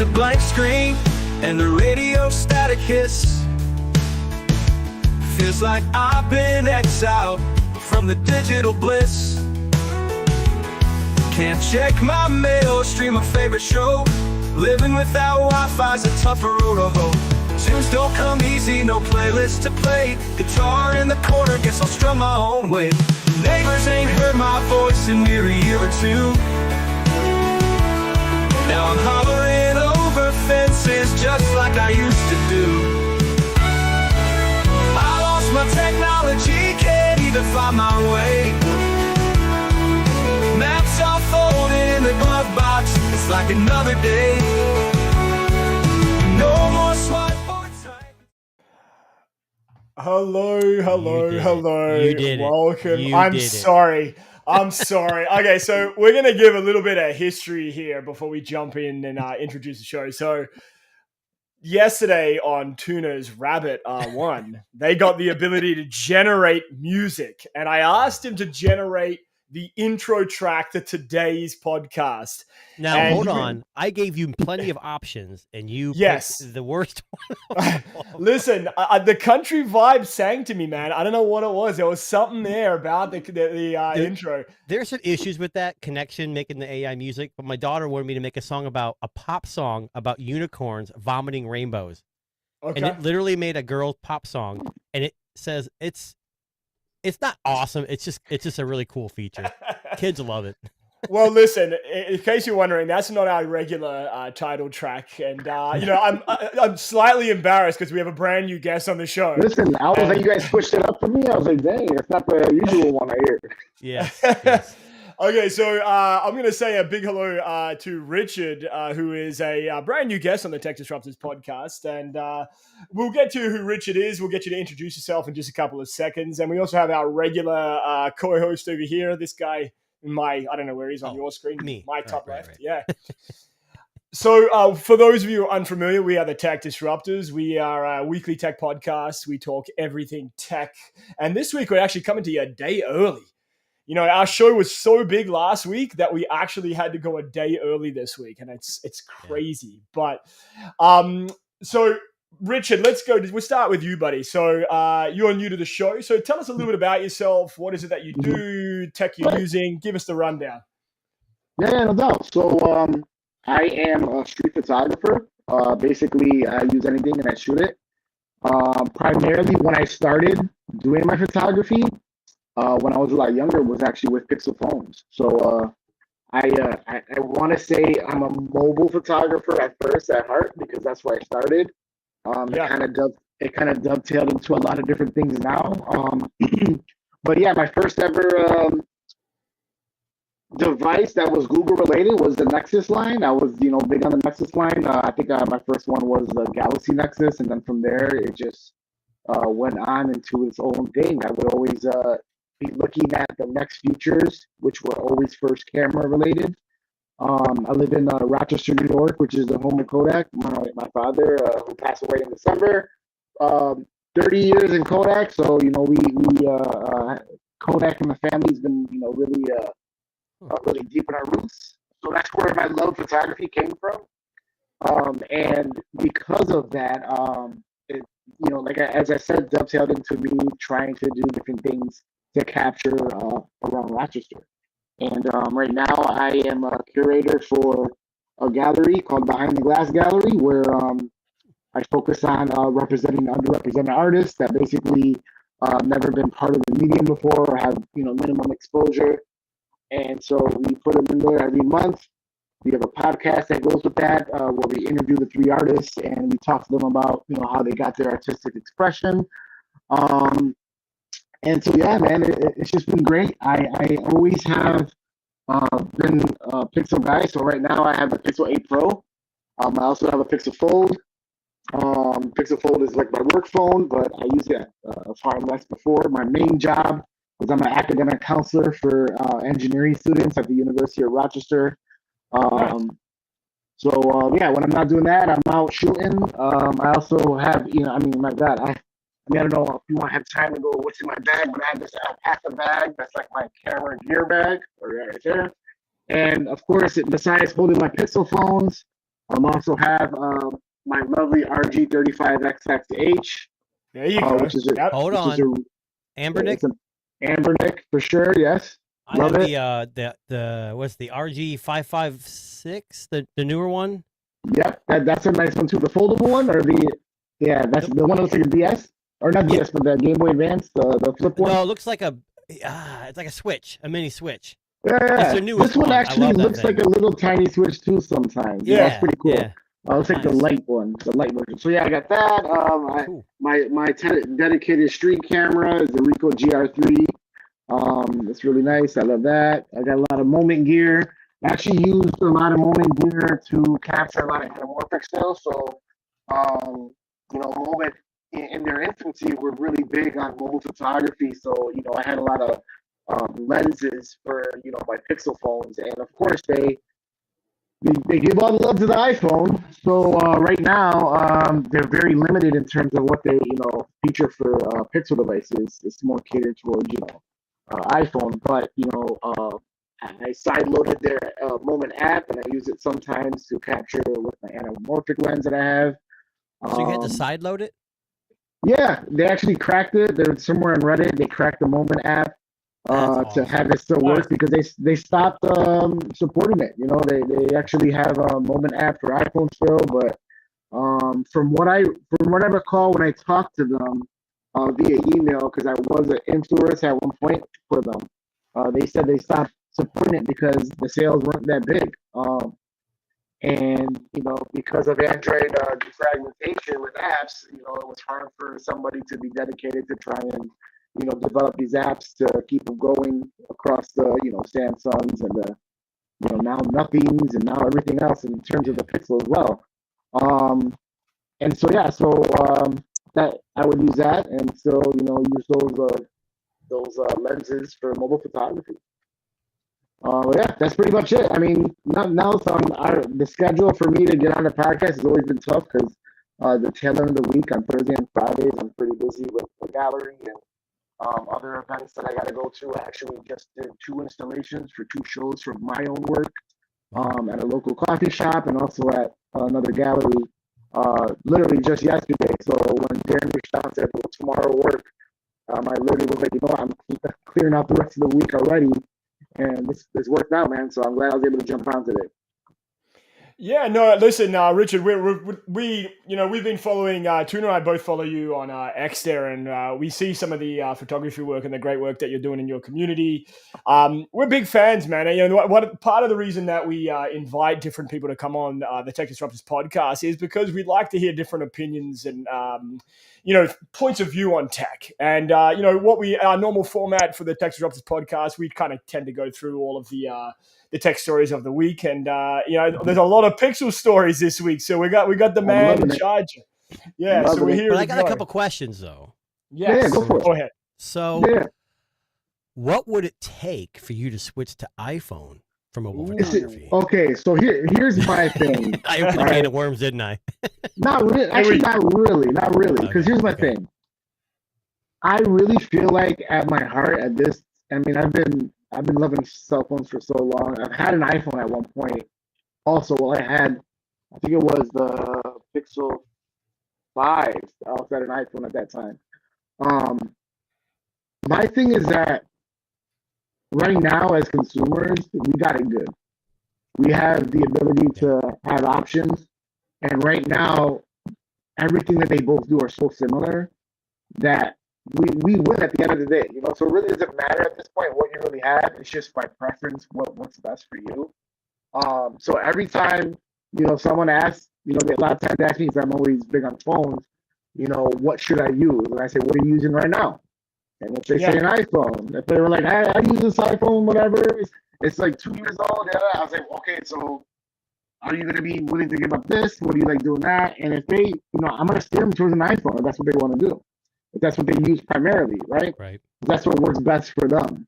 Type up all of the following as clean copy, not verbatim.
just a blank screen and the radio static hiss. Feels like I've been exiled from the digital bliss. Can't check my mail or stream a favorite show. Living without Wi-Fi's a tougher road to hoe. Tunes don't come easy, no playlist to play. Guitar in the corner, guess I'll strum my own way. Neighbors ain't heard my voice in near a year or two. Now I'm hovering over fences just like I used to do. I lost my technology, can't even find my way. Maps are folded in the glove box, it's like another day. No more smartphone time. Hello. You did it. Welcome. I'm sorry. Okay, so we're going to give a little bit of history here before we jump in and introduce the show. So yesterday on Tuna's Rabbit R1, they got the ability to generate music. And I asked him to generate the intro track to today's podcast. Now, and hold on. I gave you plenty of options, and you picked the worst one. Listen, the country vibe sang to me, man. I don't know what it was. There was something there about the intro. There's some issues with that connection, making the AI music, but my daughter wanted me to make a pop song about unicorns vomiting rainbows. Okay. And it literally made a girl pop song, and it says it's not awesome. It's just a really cool feature. Kids love it. Well, listen, in case you're wondering, that's not our regular title track. And, I'm slightly embarrassed because we have a brand new guest on the show. Listen, I was like, you guys switched it up for me. I was like, dang, it's not the usual one I hear. Yes. Okay, so I'm going to say a big hello to Richard, who is a brand new guest on the Tech Disruptors podcast. And we'll get to who Richard is. We'll get you to introduce yourself in just a couple of seconds. And we also have our regular co-host over here, this guy in I don't know where he's on your screen. Me. My top left. Right. Yeah. So for those of you who are unfamiliar, we are the Tech Disruptors. We are a weekly tech podcast. We talk everything tech. And this week, we're actually coming to you a day early. You know, our show was so big last week that we actually had to go a day early this week, and it's crazy. Yeah. But so Richard, we'll start with you, buddy. So you're new to the show. So tell us a little bit about yourself. What is it that you do, tech you're using? Give us the rundown. Yeah, no doubt. So I am a street photographer. Basically, I use anything and I shoot it. Primarily when I started doing my photography, when I was a lot younger, was actually with Pixel phones. So I want to say I'm a mobile photographer at first at heart because that's where I started. It kind of dovetailed into a lot of different things now. But yeah, my first ever device that was Google related was the Nexus line. I was big on the Nexus line. I think my first one was the Galaxy Nexus, and then from there it just went on into its own thing. I would always be looking at the next features, which were always first camera related. I live in Rochester, New York, which is the home of Kodak. My father, who passed away in December, 30 years in Kodak. So we Kodak and the family's been really really deep in our roots. So that's where my love of photography came from. And because of that, as I said, dovetailed into me trying to do different things to capture around Rochester. And right now I am a curator for a gallery called Behind the Glass Gallery, where I focus on representing underrepresented artists that basically never been part of the medium before or have minimum exposure. And so we put them in there every month. We have a podcast that goes with that, where we interview the three artists and we talk to them about how they got their artistic expression. And so, yeah, man, it's just been great. I always have been a Pixel guy. So right now I have a Pixel 8 Pro. I also have a Pixel Fold. Pixel Fold is like my work phone, but I use it far less before. My main job was I'm an academic counselor for engineering students at the University of Rochester. So, yeah, when I'm not doing that, I'm out shooting. I also have, my God, I don't know if you want to have time to go what's in my bag, but I have this alpaca bag that's like my camera gear bag right there. And of course, besides holding my Pixel phones, Also have my lovely RG35XXH, There you go. which is a, Yep. Hold which on. is a, Ambernick? it's an Ambernick for sure. Yes, I love have it. the what's the RG556, the newer one? Yep, that's a nice one too. The foldable one, or that's the one that looks like a DS, or not DS, but the Game Boy Advance, the flip one. No, it looks like it's like a Switch, a mini Switch. Yeah, It's the newest this one one. I actually love that looks thing. like a little tiny Switch too. Sometimes, Yeah, it's pretty cool. Yeah. Looks like the Nice. light one, the light version. So yeah, I got that. Cool. My dedicated street camera is the Ricoh GR3. It's really nice. I love that. I got a lot of moment gear. I actually used a lot of moment gear to capture a lot of anamorphic still. So, moment in their infancy were really big on mobile photography. So, I had a lot of lenses for my Pixel phones, and of course they give all the love to the iPhone. So right now, they're very limited in terms of what they feature for Pixel devices. It's more catered towards iPhone, but I side-loaded their Moment app, and I use it sometimes to capture with my anamorphic lens that I have. So you had to side load it? Yeah, they actually cracked it. They're somewhere on Reddit. They cracked the Moment app to have it still work because they stopped supporting it. They actually have a Moment app for iPhone still, but from what I recall when I talked to them via email, because I was an influencer at one point for them, they said they stopped supporting it because the sales weren't that big. And because of Android defragmentation with apps, it was hard for somebody to be dedicated to try and develop these apps to keep them going across the Samsungs and the now nothings and now everything else in terms of the Pixel as well. And so that I would use that and still use those lenses for mobile photography. Yeah, that's pretty much it. I mean, now it's on the schedule for me to get on the podcast has always been tough because the tail end of the week on Thursday and Fridays I'm pretty busy with the gallery and other events that I got to go to. I actually just did 2 installations for 2 shows from my own work at a local coffee shop and also at another gallery literally just yesterday. So when Darren reached out and said, well, tomorrow work, I literally was like, I'm clearing out the rest of the week already. And this worked out, man. So I'm glad I was able to jump on today. Yeah, no, listen, Richard, we've been following, Tuna and I both follow you on X there, and we see some of the photography work and the great work that you're doing in your community. We're big fans, man. And, what part of the reason that we invite different people to come on the Tech Disruptors podcast is because we'd like to hear different opinions and, points of view on tech. And, our normal format for the Tech Disruptors podcast, we kind of tend to go through all of the tech stories of the week, and there's a lot of Pixel stories this week. So we got the man in charge. Yeah, so we're here. But I got a couple questions though. Yes. Yeah, go for it. Go ahead. So, what would it take for you to switch to iPhone for mobile photography? Okay, so here's my thing. I opened a can of worms, didn't I? Not really. Actually, not really. Because here's my thing. I really feel like at my heart, I've been loving cell phones for so long. I've had an iPhone at one point. Also, I think it was the Pixel 5. I also had an iPhone at that time. My thing is that right now, as consumers, we got it good. We have the ability to have options. And right now, everything that they both do are so similar that we win at the end of the day, So it really doesn't matter at this point what you really have. It's just by preference what's best for you. So every time someone asks, a lot of times they ask me, because I'm always big on phones, what should I use? And I say, what are you using right now? And if they say an iPhone, if they were like, I use this iPhone, whatever, it's like 2 years old. I was like, okay, so are you going to be willing to give up this? What do you like doing that? And if they, I'm going to steer them towards an iPhone if that's what they want to do. If that's what they use primarily, right? Right. That's what works best for them.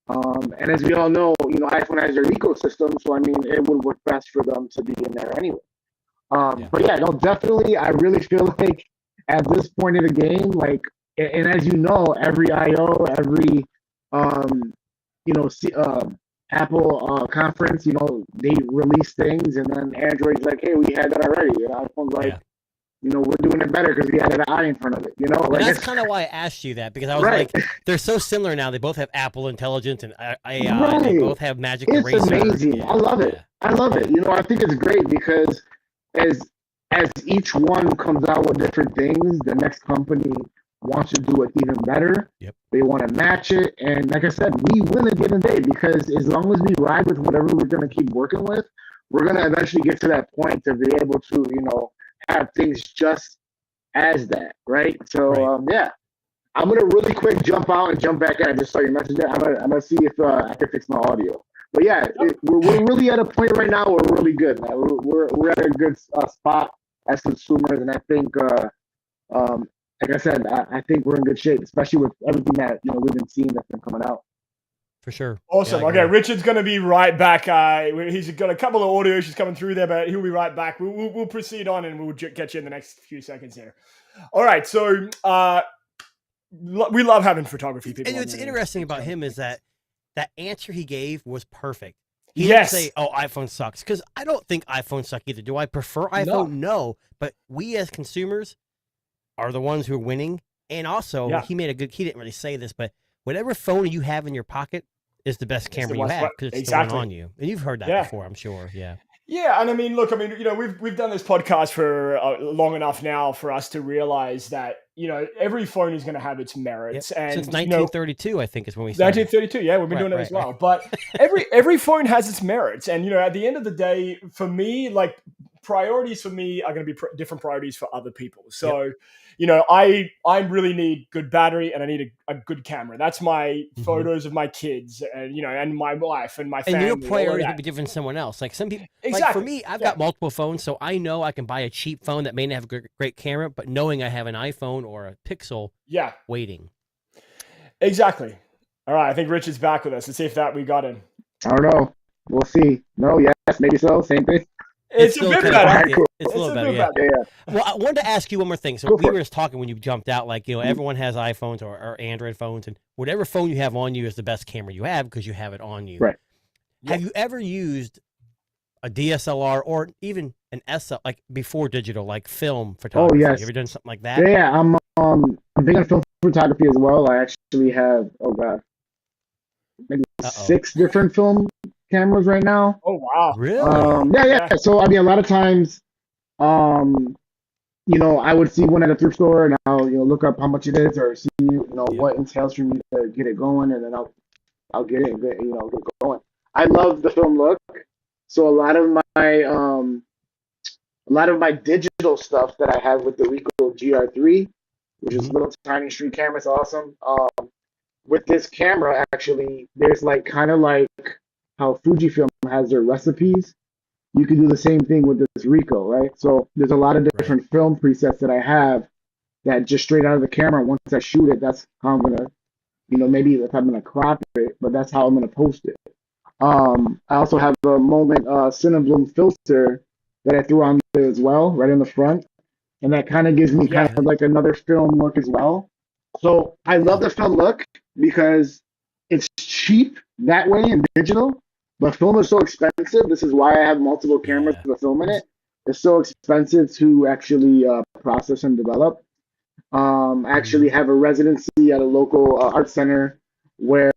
And as we all know, iPhone has their ecosystem, so it would work best for them to be in there anyway. But yeah, no, definitely, I really feel like at this point in the game, like, and as you know, every IO, every Apple conference, they release things, and then Android's like, hey, we had that already. And iPhone's like, we're doing it better because we added an eye in front of it. Like, that's kind of why I asked you that, because I was like, they're so similar now. They both have Apple Intelligence and AI. Right. They both have Magic Eraser. It's amazing. I love it. I love it. I think it's great because as each one comes out with different things, the next company wants to do it even better. Yep. They want to match it. And like I said, we win at the end of the day because as long as we ride with whatever we're going to keep working with, we're going to eventually get to that point to be able to, have things just as that, right? So, yeah. I'm going to really quick jump out and jump back in. I just saw your message there. I'm gonna see if I can fix my audio. But yeah, we're really at a point right now where we're really good, man. We're at a good spot as consumers, and I think, like I said, I think we're in good shape, especially with everything that we've been seeing that's been coming out. For sure. Awesome. Yeah, okay, Richard's going to be right back. He's got a couple of audio issues coming through there, but he'll be right back. We'll proceed on, and we'll get you in the next few seconds here. All right, so we love having photography people. And what's interesting about him is that answer he gave was perfect. He didn't say, "Oh, iPhone sucks," because I don't think iPhones suck either. Do I prefer iPhone? No. But we as consumers are the ones who are winning. And also, he didn't really say this, but whatever phone you have in your pocket is the best camera you have because it's the one on you. And you've heard that before, I'm sure. Yeah. Yeah, and I mean, look, we've done this podcast for long enough now for us to realize that every phone is going to have its merits. Yep. And since 1932, I think is when we started. 1932, yeah, we've been doing it as well. But every phone has its merits, and at the end of the day, for me, like priorities for me are going to be different priorities for other people. So. I really need good battery and I need a good camera. That's my photos of my kids and, and my wife and my family. And your priorities would be different than someone else. Like some people, like for me, I've got multiple phones, so I know I can buy a cheap phone that may not have a great camera, but knowing I have an iPhone or a Pixel waiting. Exactly. All right. I think Richard's back with us. Let's see if we got him. I don't know. We'll see. No, yes, maybe so. Same thing. It's a bit better. It's a little better, yeah. Well, I wanted to ask you one more thing. So we were just talking when you jumped out, like, everyone has iPhones or Android phones, and whatever phone you have on you is the best camera you have because you have it on you. Right. Have you ever used a DSLR or even an SL, like before digital, like film photography? Oh, yes. You ever done something like that? Yeah, I'm big on film photography as well. I actually have, maybe 6 different film cameras right now. Oh wow! Really? Yeah. So I mean, a lot of times, I would see one at a thrift store, and I'll look up how much it is, or see what entails for me to get it going, and then I'll get it and get it going. I love the film look, so a lot of my digital stuff that I have with the Ricoh GR3, which is a little tiny street camera, it's awesome. With this camera, actually, there's kind of like how Fujifilm has their recipes. You can do the same thing with this Ricoh, right? So there's a lot of different film presets that I have that just straight out of the camera, once I shoot it, that's how I'm going to, maybe if I'm going to crop it, but that's how I'm going to post it. I also have a Moment Cinebloom filter that I threw on there as well, right in the front. And that kind of gives me kind of like another film look as well. So I love the film look because it's cheap that way in digital, but film is so expensive. This is why I have multiple cameras to film in it. It's so expensive to actually process and develop. I actually have a residency at a local art center where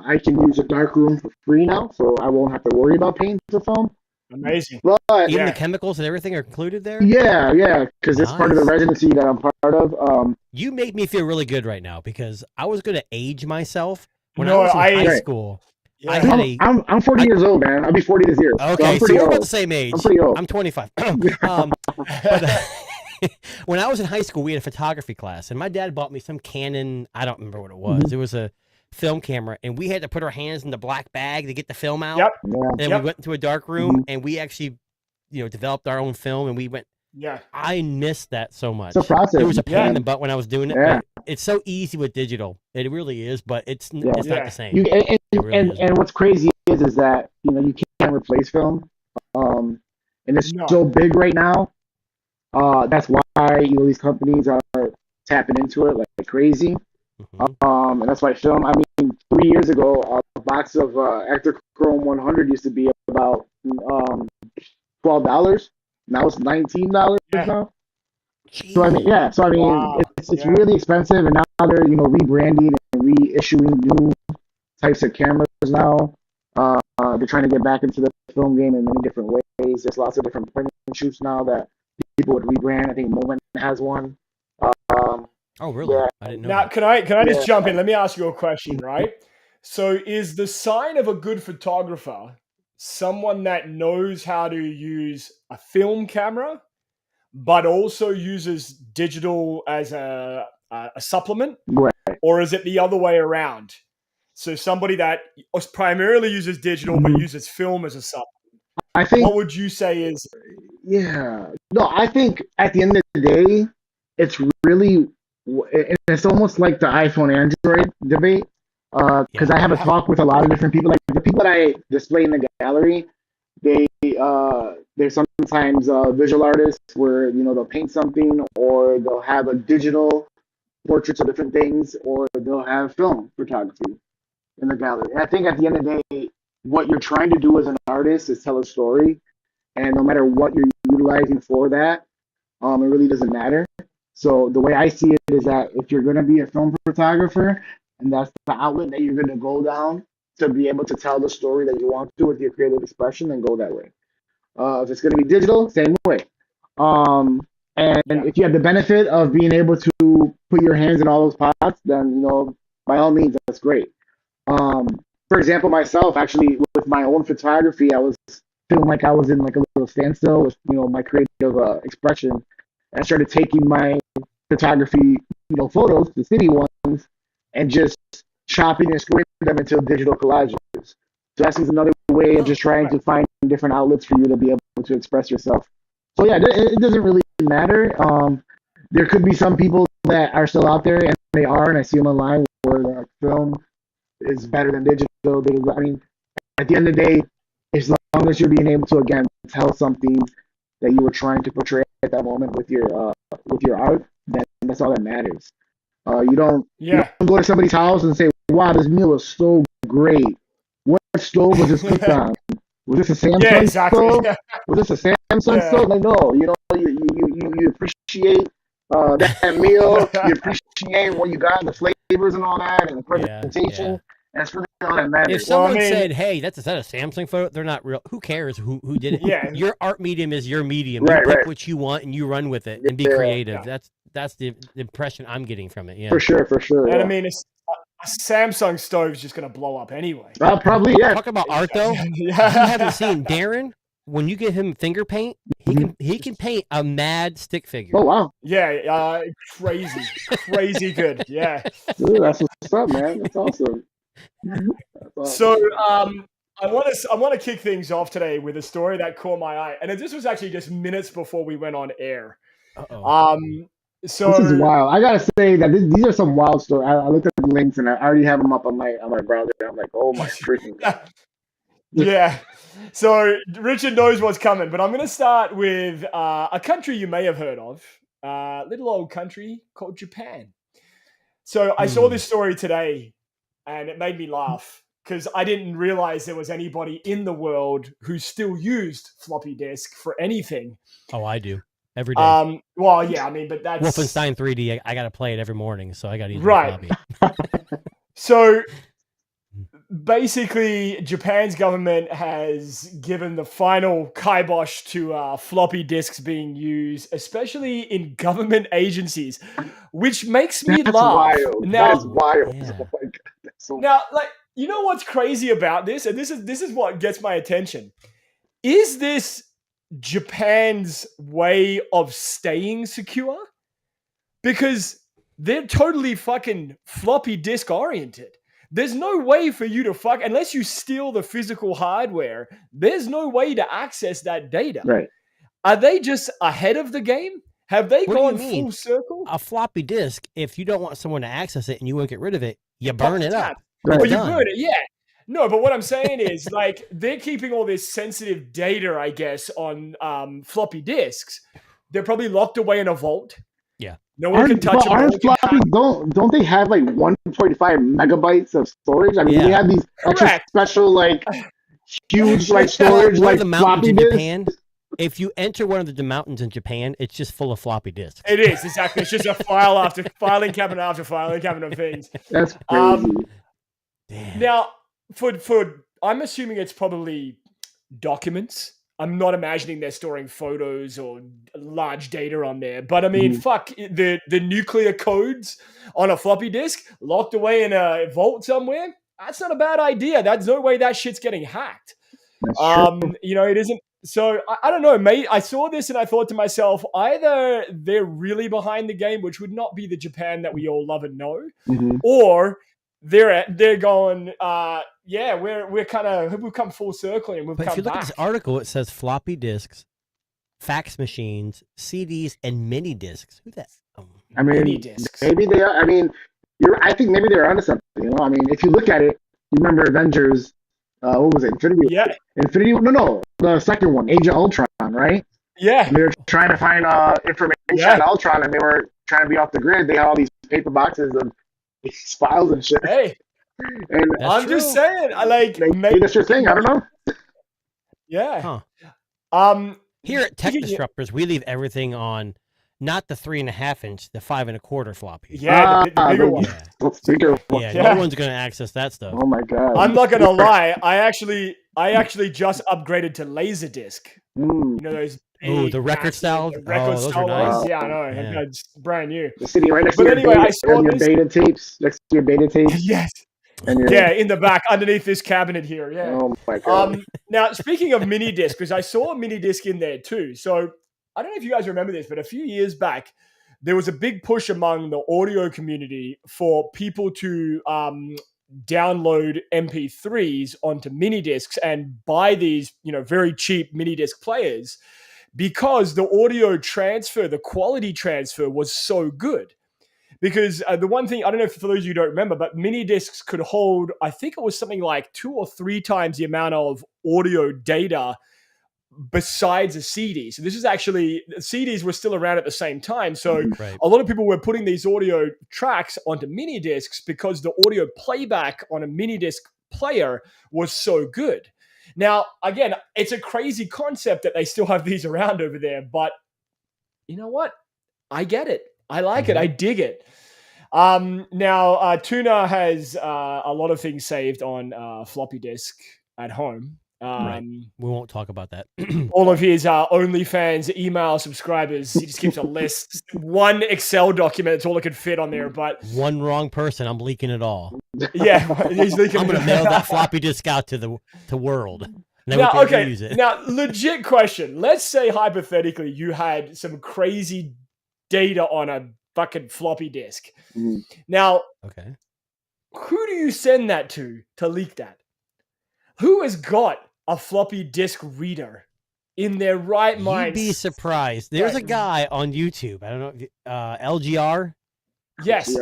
I can use a dark room for free now, so I won't have to worry about paying for film. Amazing. But even the chemicals and everything are included there? Yeah, because it's part of the residency that I'm part of. You make me feel really good right now because I was going to age myself when I was in high school. Yeah. I had I'm 40 years old, man. I'll be 40 this year. Okay, so we're about the same age. I'm pretty old. I'm 25. When I was in high school, we had a photography class, and my dad bought me some Canon. I don't remember what it was. It was a film camera, and we had to put our hands in the black bag to get the film out. Yep. And we went into a dark room, and we actually, developed our own film, and we went. Yeah. I missed that so much. It's a process. It was a pain in the butt when I was doing it. But it's so easy with digital. It really is, but it's not the same. And what's crazy is that you can't replace film, and it's so big right now. That's why these companies are tapping into it like crazy. And that's why film. I 3 years ago, a box of Ektachrome 100 used to be about $12. Now it's $19 now. So I mean, yeah. So I mean, Wow. it's really expensive, and now they're rebranding and reissuing new types of cameras now. They're trying to get back into the film game in many different ways. There's lots of different point and shoots now that people would rebrand. I think Moment has one. Oh, really? Yeah. I didn't know. Now, That. can I just jump in? Let me ask you a question, right? So, is the sign of a good photographer someone that knows how to use a film camera, but also uses digital as a supplement, Right. or is it the other way around? So, somebody that primarily uses digital but uses film as a supplement. I think. What would you say is? Yeah. No, I think at the end of the day, it's really, it's almost like the iPhone Android debate. Because I have a talk with a lot of different people. Like the people that I display in the gallery, they're sometimes visual artists where they'll paint something, or they'll have a digital portraits of different things, or they'll have film photography in the gallery. And I think at the end of the day, what you're trying to do as an artist is tell a story, and no matter what you're utilizing for that, it really doesn't matter. So the way I see it is that if you're going to be a film photographer, and that's the outlet that you're going to go down to be able to tell the story that you want to with your creative expression, then go that way. If it's going to be digital, same way. And if you have the benefit of being able to put your hands in all those pots, then by all means, that's great. For example, myself, actually, with my own photography, I was feeling like I was in like a little standstill with my creative expression. And I started taking my photography, photos, the city ones, and just chopping and screwing them into digital collages. So that's just another way of just trying to find different outlets for you to be able to express yourself. So yeah, it doesn't really matter. There could be some people that are still out there, and they are, and I see them online where film is better than digital. I mean, at the end of the day, as long as you're being able to again tell something that you were trying to portray at that moment with your art, then that's all that matters. You don't go to somebody's house and say, "Wow, this meal is so great. What stove was this cooked on? Was this a Samsung stove? Was this a Samsung stove?" Like, no, you appreciate that meal. You appreciate what you got, the flavors and all that, and the presentation. And that's really all that matters. If someone said, "Hey, is that a Samsung photo?" They're not real. Who cares who did it? Yeah. Your art medium is your medium. You pick what you want and you run with it and be creative. That's the impression I'm getting from it. Yeah. For sure. And I mean, a Samsung stove is just going to blow up anyway. Probably, yeah. Talk about art, though. You haven't seen Darren. When you give him finger paint, he can paint a mad stick figure. Oh wow! Yeah, crazy good. Yeah, dude, that's what's up, man. That's awesome. So, I want to kick things off today with a story that caught my eye, and this was actually just minutes before we went on air. So this is wild. I gotta say that these are some wild stories. I looked at the links and I already have them up on my browser. I'm like, oh my freaking God. Yeah. So Richard knows what's coming, but I'm going to start with a country you may have heard of, little old country called Japan. So I saw this story today, and it made me laugh because I didn't realize there was anybody in the world who still used floppy disk for anything. Oh, I do. Every day. Well, yeah, I mean, but that's Wolfenstein 3D. I got to play it every morning, so I got to use right. So basically, Japan's government has given the final kibosh to floppy disks being used, especially in government agencies, which makes me laugh. Wild. That's wild. Yeah. Oh my God. Now, like, you know what's crazy about this, and this is what gets my attention. Is this Japan's way of staying secure? Because they're totally fucking floppy disk oriented. There's no way for you to unless you steal the physical hardware, there's no way to access that data. Right. Are they just ahead of the game? Have they gone full circle? A floppy disk, if you don't want someone to access it and you won't get rid of it, you burn it up. Right. Well, you burn it, yeah. No, but what I'm saying is, like, they're keeping all this sensitive data, I guess, on floppy disks. They're probably locked away in a vault. Yeah. No one can touch them. Aren't floppies, don't they have like 1.5 megabytes of storage? I mean, they have these extra special like huge like storage one like of the mountains floppy in disks. Japan. If you enter one of the mountains in Japan, it's just full of floppy disks. It is, exactly. It's just a file after filing cabinet after filing cabinet of things. That's crazy. Damn. Now, for I'm assuming it's probably documents. I'm not imagining they're storing photos or large data on there. But I mean, fuck, the nuclear codes on a floppy disk locked away in a vault somewhere, that's not a bad idea. There's no way that shit's getting hacked. You know, it isn't. So I don't know, mate. I saw this and I thought to myself, either they're really behind the game, which would not be the Japan that we all love and know, or they're going, yeah, we've come full circle and we've But come if you look back. at this article, it says floppy disks, fax machines, CDs, and mini disks. Who that? I mean, mini disks. Maybe they are. I mean, I think maybe they're onto something. You know, I mean, if you look at it, you remember Avengers. What was it? Infinity. Yeah. Infinity. No. The second one, Age of Ultron, right? Yeah. And they were trying to find information on Ultron, and they were trying to be off the grid. They had all these paper boxes of these files and shit. Hey, and I'm just saying, I like maybe that's your thing. I don't know. Yeah. Huh. Here at Tech Disruptors, we leave everything on not the 3.5 inch, the 5 1/4 floppy. Yeah, the bigger one. That's bigger one. Yeah, no one's gonna access that stuff. Oh my god. I'm not gonna lie. I actually just upgraded to Laserdisc. You know those. The record style. Those are nice. ones. Yeah, I know. Yeah. It's brand new. You're sitting right next But to your anyway, beta, I saw your this. beta tapes. Next to your beta tapes. Yes. And Yeah, in the back, underneath this cabinet here. Yeah. Oh my god. Now, speaking of mini disc, because I saw a mini disc in there too. So I don't know if you guys remember this, but a few years back, there was a big push among the audio community for people to download MP3s onto mini discs and buy these, very cheap mini disc players, because the audio transfer, the quality transfer was so good. Because the one thing, I don't know if for those of you who don't remember, but mini discs could hold, I think it was something like 2 or 3 times the amount of audio data besides a CD. So this is actually, CDs were still around at the same time. So a lot of people were putting these audio tracks onto mini discs because the audio playback on a mini disc player was so good. Now, again, it's a crazy concept that they still have these around over there, but you know what? I get it. I like it. I dig it. Now, Tuna has a lot of things saved on floppy disk at home. We won't talk about that. All of his OnlyFans email subscribers. He just keeps a list. One Excel document. That's all it could fit on there. But one wrong person, I'm leaking it all. Yeah, he's leaking. I'm gonna mail that floppy disk out to the world. Now, okay. Use it. Now, legit question. Let's say hypothetically you had some crazy data on a fucking floppy disk. Now, okay, who do you send that to leak that? Who has got a floppy disk reader in their right mind? You'd be surprised. There's a guy on YouTube. I don't know, LGR. Yes.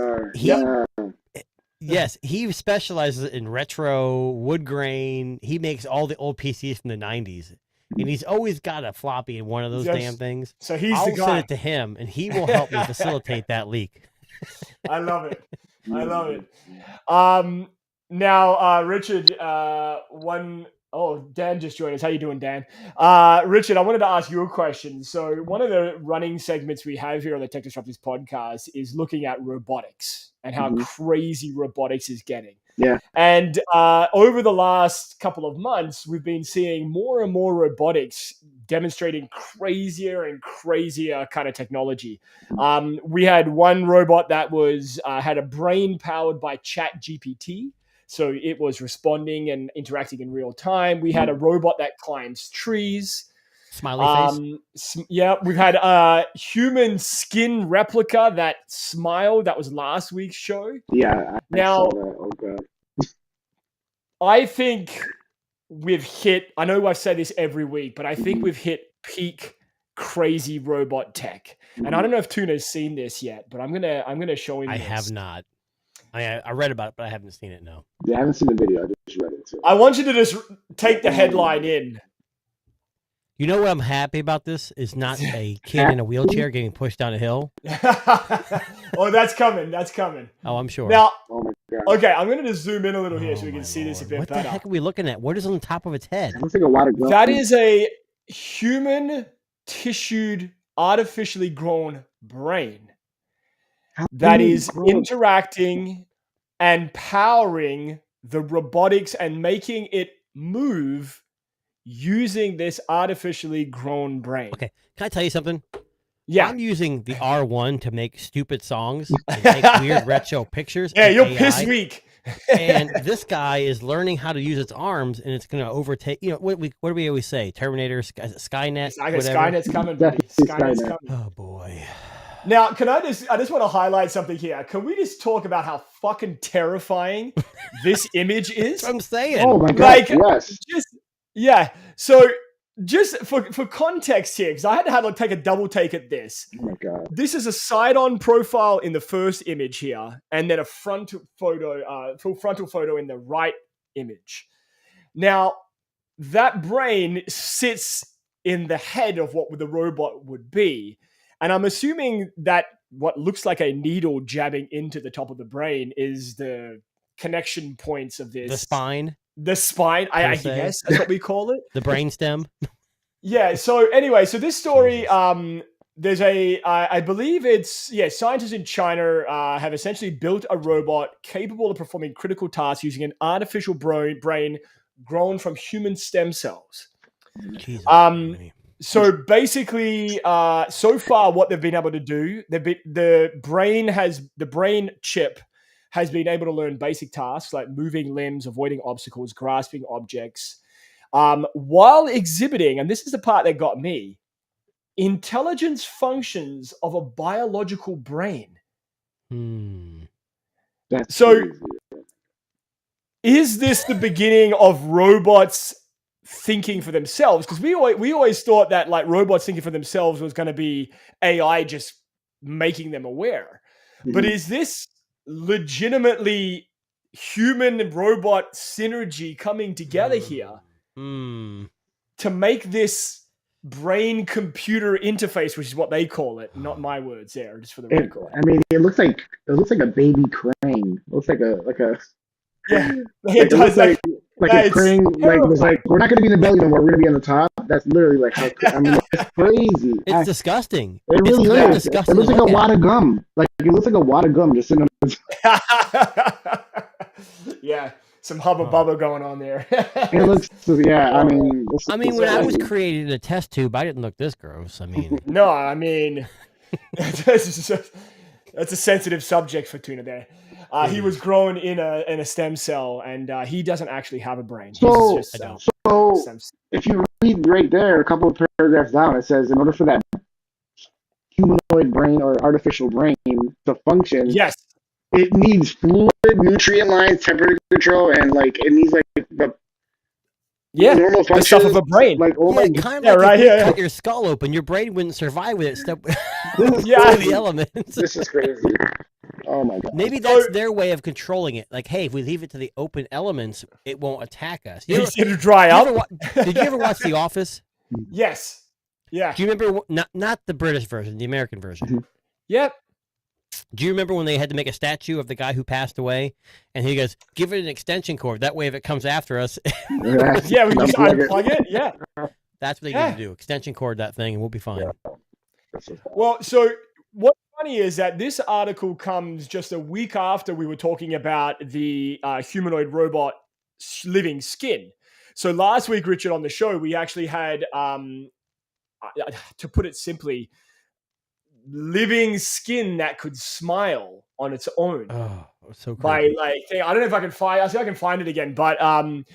Yes, he specializes in retro wood grain. He makes all the old PCs from the 90s. And he's always got a floppy in one of those damn things. So I'll the guy. Send it to him, and he will help me facilitate that leak. I love it. I love it. Now, Richard, Dan just joined us. How you doing, Dan? Richard, I wanted to ask you a question. So one of the running segments we have here on the Tech Disruptors podcast is looking at robotics and how crazy robotics is getting. Yeah. And over the last couple of months, we've been seeing more and more robotics demonstrating crazier and crazier kind of technology. We had one robot that was had a brain powered by ChatGPT. So it was responding and interacting in real time. We had a robot that climbs trees. Smiley face. Yeah, we've had a human skin replica that smiled. That was last week's show. Yeah. I saw that. Oh god. I think we've hit. I know I say this every week, but I think we've hit peak crazy robot tech. And I don't know if Tuna's seen this yet, but I'm gonna show him. I have not. I read about it, but I haven't seen it. No. Yeah, I haven't seen the video. I just read it too. I want you to just take the headline in. You know what I'm happy about this is not a kid in a wheelchair getting pushed down a hill. Oh, that's coming. That's coming. Oh, I'm sure. Now, Oh my God. okay, I'm going to just zoom in a little here so we my can see this a Lord. bit What better. the heck are we looking at? What is on the top of its head? It looks like a lot of That is a human tissued, artificially grown brain that is interacting and powering the robotics and making it move using this artificially grown brain. Okay, can I tell you something? Yeah. I'm using the R1 to make stupid songs and make weird retro pictures. Yeah, in you're AI. piss weak. And this guy is learning how to use its arms, and it's going to overtake. You know what do we always say? Terminator, Skynet, whatever. Skynet's coming, buddy. Skynet's coming. Oh boy. Now, I just want to highlight something here. Can we just talk about how fucking terrifying this image is? That's what I'm saying. Oh my God! Like, Yes. So just for context here, because I had to take a double take at this. Oh my God. This is a side-on profile in the first image here, and then a frontal photo in the right image. Now, that brain sits in the head of what the robot would be. And I'm assuming that what looks like a needle jabbing into the top of the brain is the connection points of this. The spine. The spine, I guess that's what we call it. The brainstem. Yeah. So anyway, so this story, there's I believe scientists in China have essentially built a robot capable of performing critical tasks using an artificial brain grown from human stem cells. Jesus. So basically, so far, what they've been able to do, the brain chip has been able to learn basic tasks like moving limbs, avoiding obstacles, grasping objects, while exhibiting, and this is the part that got me, intelligence functions of a biological brain. That's So, crazy. is this the beginning of robots thinking for themselves? Because we always thought that like robots thinking for themselves was going to be AI just making them aware. But is this legitimately human and robot synergy coming together here to make this brain computer interface, which is what they call it, not my words there, just for the record. I mean, it looks like a baby crane. It looks like a yeah. It does like a crane. Like it was like, we're not going to be in the belly no more. We're going to be on the top. That's literally like how. I mean, it's crazy. It's disgusting. It really is. Disgusting. It looks like a wad of gum. Like it looks like a wad of gum just sitting on. Yeah, some hubba bubba going on there. It looks. Yeah, I mean, when I was created in a test tube, I didn't look this gross. I mean, no, I mean, that's a sensitive subject for Tuna there. He was grown in a stem cell, and he doesn't actually have a brain. So, He's just, if you read right there, a couple of paragraphs down, it says, in order for that humanoid brain or artificial brain to function, yes, it needs fluid, nutrient lines, temperature control, and like it needs like the normal function, the stuff of a brain. Like kind of like if you cut your skull open, your brain wouldn't survive with it. The elements. This is crazy. Oh my God. Maybe that's their way of controlling it. Like, hey, if we leave it to the open elements, it won't attack us. It'll dry up. Did you ever watch The Office? Yes. Yeah. Do you remember not the British version, the American version? Yep. Do you remember when they had to make a statue of the guy who passed away? And he goes, give it an extension cord. That way, if it comes after us. Yeah, we just unplug it. Yeah. That's what they need to do. Extension cord that thing, and we'll be fine. Yeah. Well, so what's funny is that this article comes just a week after we were talking about the humanoid robot living skin. So last week, Richard, on the show, we actually had, to put it simply, living skin that could smile on its own. Oh, so creepy. By like, I don't know if I can find. I'll see if I can find it again. But so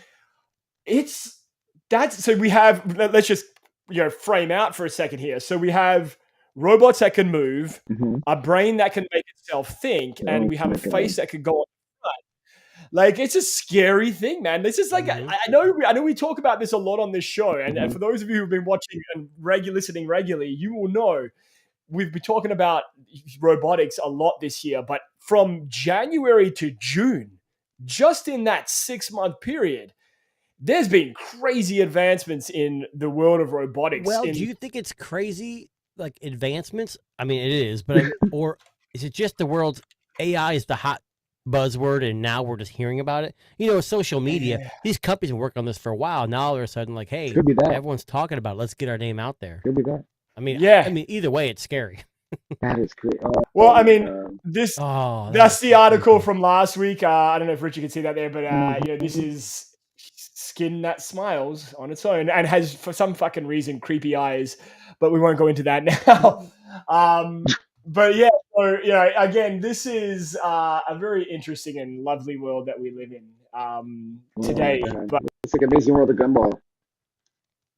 we have. Let's just frame out for a second here. So we have robots that can move, a brain that can make itself think, and we have a face that could go on. Like, it's a scary thing, man. This is like, I know we talk about this a lot on this show, and for those of you who've been watching and listening regularly, you will know we've been talking about robotics a lot this year. But from January to June, just in that 6-month period, there's been crazy advancements in the world of robotics. Well, do you think it's crazy, like advancements? I mean, it is, but or is it just the world's AI is the hot buzzword, and now we're just hearing about it? Social media. These companies have worked on this for a while. Now all of a sudden, like, hey, everyone's talking about it. Let's get our name out there. Could be that. I mean, I mean, either way, it's scary. That is great. Well, I mean, that's the article from last week. I don't know if Richard can see that there, but this is skin that smiles on its own and has, for some fucking reason, creepy eyes. But we won't go into that now. But yeah, so again, this is a very interesting and lovely world that we live in today. But it's like Amazing World of Gumball.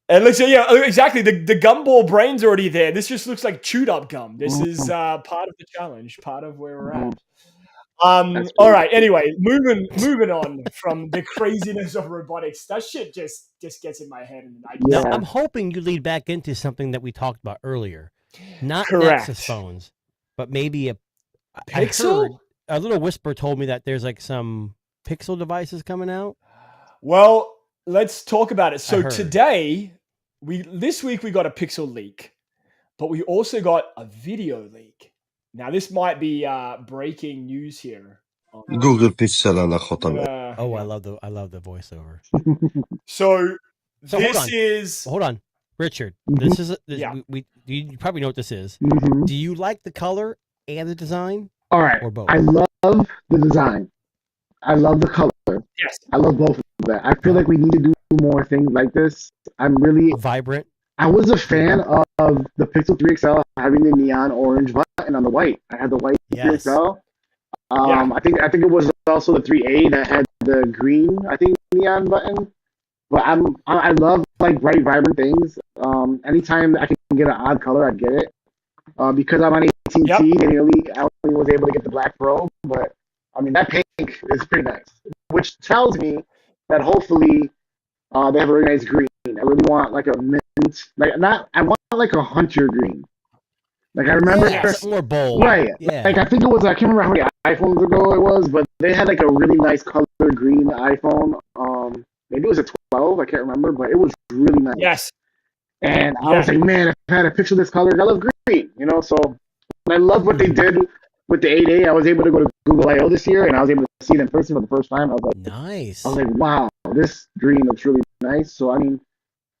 It looks, exactly. The gumball brain's already there. This just looks like chewed up gum. This is part of the challenge, part of where we're at. All right. Anyway, moving on from the craziness of robotics. That shit just gets in my head. And I'm hoping you lead back into something that we talked about earlier. Not Nexus phones, but maybe a Pixel. A little whisper told me that there's like some Pixel devices coming out. Well, let's talk about it. So this week we got a Pixel leak, but we also got a video leak. Now this might be breaking news here. Google Pixel I love the voiceover. So this is hold on, Richard. This is you probably know what this is. Do you like the color and the design? All right, or both? I love the design. I love the color. Yes, I love both of that. I feel like we need to do more things like this. I'm really vibrant. I was a fan of the Pixel 3 XL having the neon orange button on the white. I had the white 3 XL. I think it was also the 3A that had the green, I think, neon button. But I love like bright, vibrant things. Anytime I can get an odd color, I get it. Because I'm on AT&T, I only was able to get the Black Pro. But I mean, that pink is pretty nice, which tells me that hopefully they have a really nice green. I really want like a mint, I want like a hunter green. Like I remember, more bold, right? Yeah. Like I think it was, I can't remember how many iPhones ago it was, but they had like a really nice color green iPhone. Maybe it was a 12, I can't remember, but it was really nice. Yes. And I was like, man, if I had a picture of this color, I love green, So I love what they did with the 8A. I was able to go to Google I/O this year, and I was able to see it in person for the first time. I was like, nice. I was like, wow, this green looks really nice. So I mean,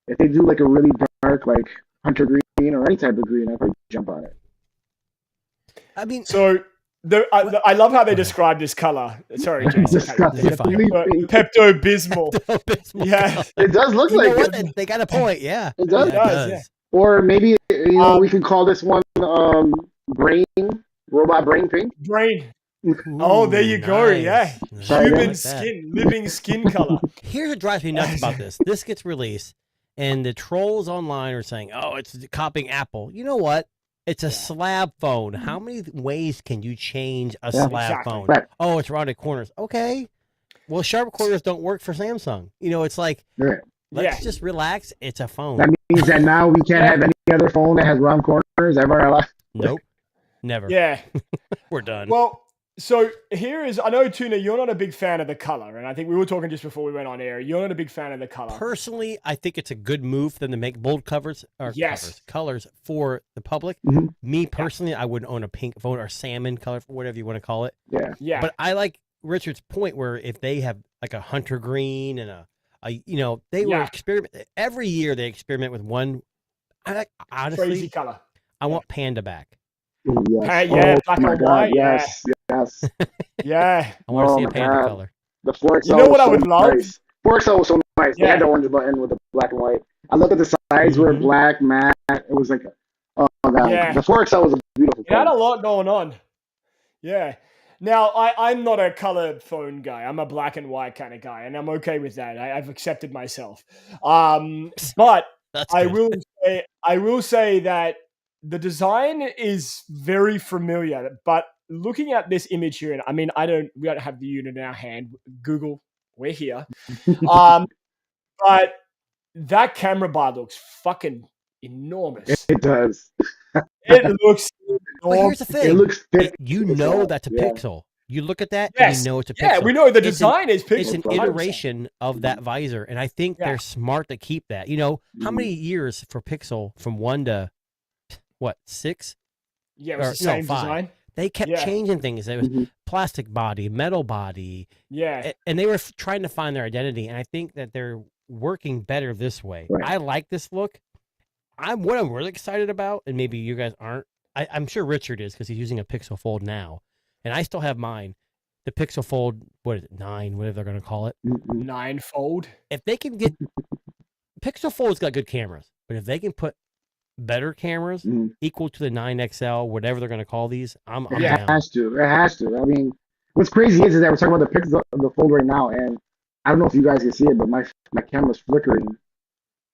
if they do like a really dark, like hunter green or any type of green, I'd probably jump on it. I mean, so I love how they describe this color. Sorry, Jason. Pepto-Bismol. Yeah, it does look like it. They got a point. Yeah, it does. Yeah. Or maybe we can call this one robot brain pink. Brain. Oh, there you go. Yeah, human skin, living skin color. Here's what drives me nuts about this. This gets released, and the trolls online are saying, "Oh, it's copying Apple." You know what? It's a slab phone. How many ways can you change a slab phone? Right. Oh, it's rounded corners. Okay. Well, sharp corners don't work for Samsung. It's like, let's just relax. It's a phone. That means that now we can't have any other phone that has round corners ever in our life. Nope. Never. Yeah. We're done. Well, so I know, Tuna, you're not a big fan of the color, and I think we were talking just before we went on air. You're not a big fan of the color. Personally, I think it's a good move for them to make bold colors for the public. Mm-hmm. Me personally, I wouldn't own a pink phone or salmon color, whatever you want to call it. Yeah. But I like Richard's point where if they have like a hunter green and they were experiment every year. They experiment with one. Honestly, crazy color. I want panda back. Yes. Black and white. Yes. Yeah. I want to see a panda color. The 4XL. You know what I would love? 4XL was so nice. They had the orange button with the black and white. I looked at the sides were black, matte. It was like, oh god. Yeah. The 4XL was a beautiful phone. It had a lot going on. Yeah. Now, I'm not a colored phone guy. I'm a black and white kind of guy, and I'm okay with that. I've accepted myself. But I will say that the design is very familiar. But looking at this image here, and I mean, we don't have the unit in our hand. Google, we're here. But that camera bar looks fucking enormous. It does. It looks enormous. But here's the thing. It looks thick. That's a pixel. You look at that and Yes. you know it's a Pixel. Yeah, we know the It's design is Pixel. It's an 100%. iteration of that visor, and I think they're smart to keep that. You know, how many years for Pixel from 1 to, what, 6? Yeah, it was the same 5. design. They kept changing things. It was plastic body, metal body. Yeah. And they were trying to find their identity, and I think that they're working better this way. Right. I like this look. What I'm really excited about, and maybe you guys aren't, I'm sure Richard is because he's using a Pixel Fold now, and I still have mine. The Pixel Fold, what is it, 9, whatever they're going to call it. 9 Fold. If they can get, Pixel Fold's got good cameras, but if they can put better cameras equal to the 9XL, whatever they're going to call these, I'm It down. has to. It has to. I mean, what's crazy is that we're talking about the Pixel, the Fold right now, and I don't know if you guys can see it, but my camera's flickering.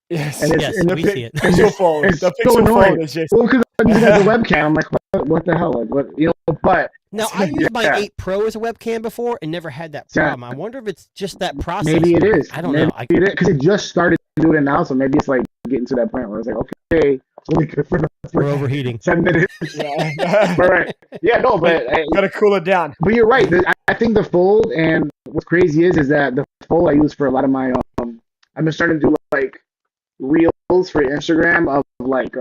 Yes, and yes, we see it. Pixel Fold. It's The so Pixel annoying. Fold is just. Well, because I'm using it as a webcam, I'm like, what the hell? Like, what, you know? But Now, I used my 8 Pro as a webcam before and never had that problem. I wonder if it's just that process. maybe it is. I don't know. Maybe it is, because it just started doing it now, so maybe it's like getting to that point where it's like, okay, only good for We're overheating. 7 minutes. Yeah. Right. Yeah, no, but Gotta cool it down. But you're right. I think the Fold, and what's crazy is that the Fold I use for a lot of my I've been starting to do like reels for Instagram of like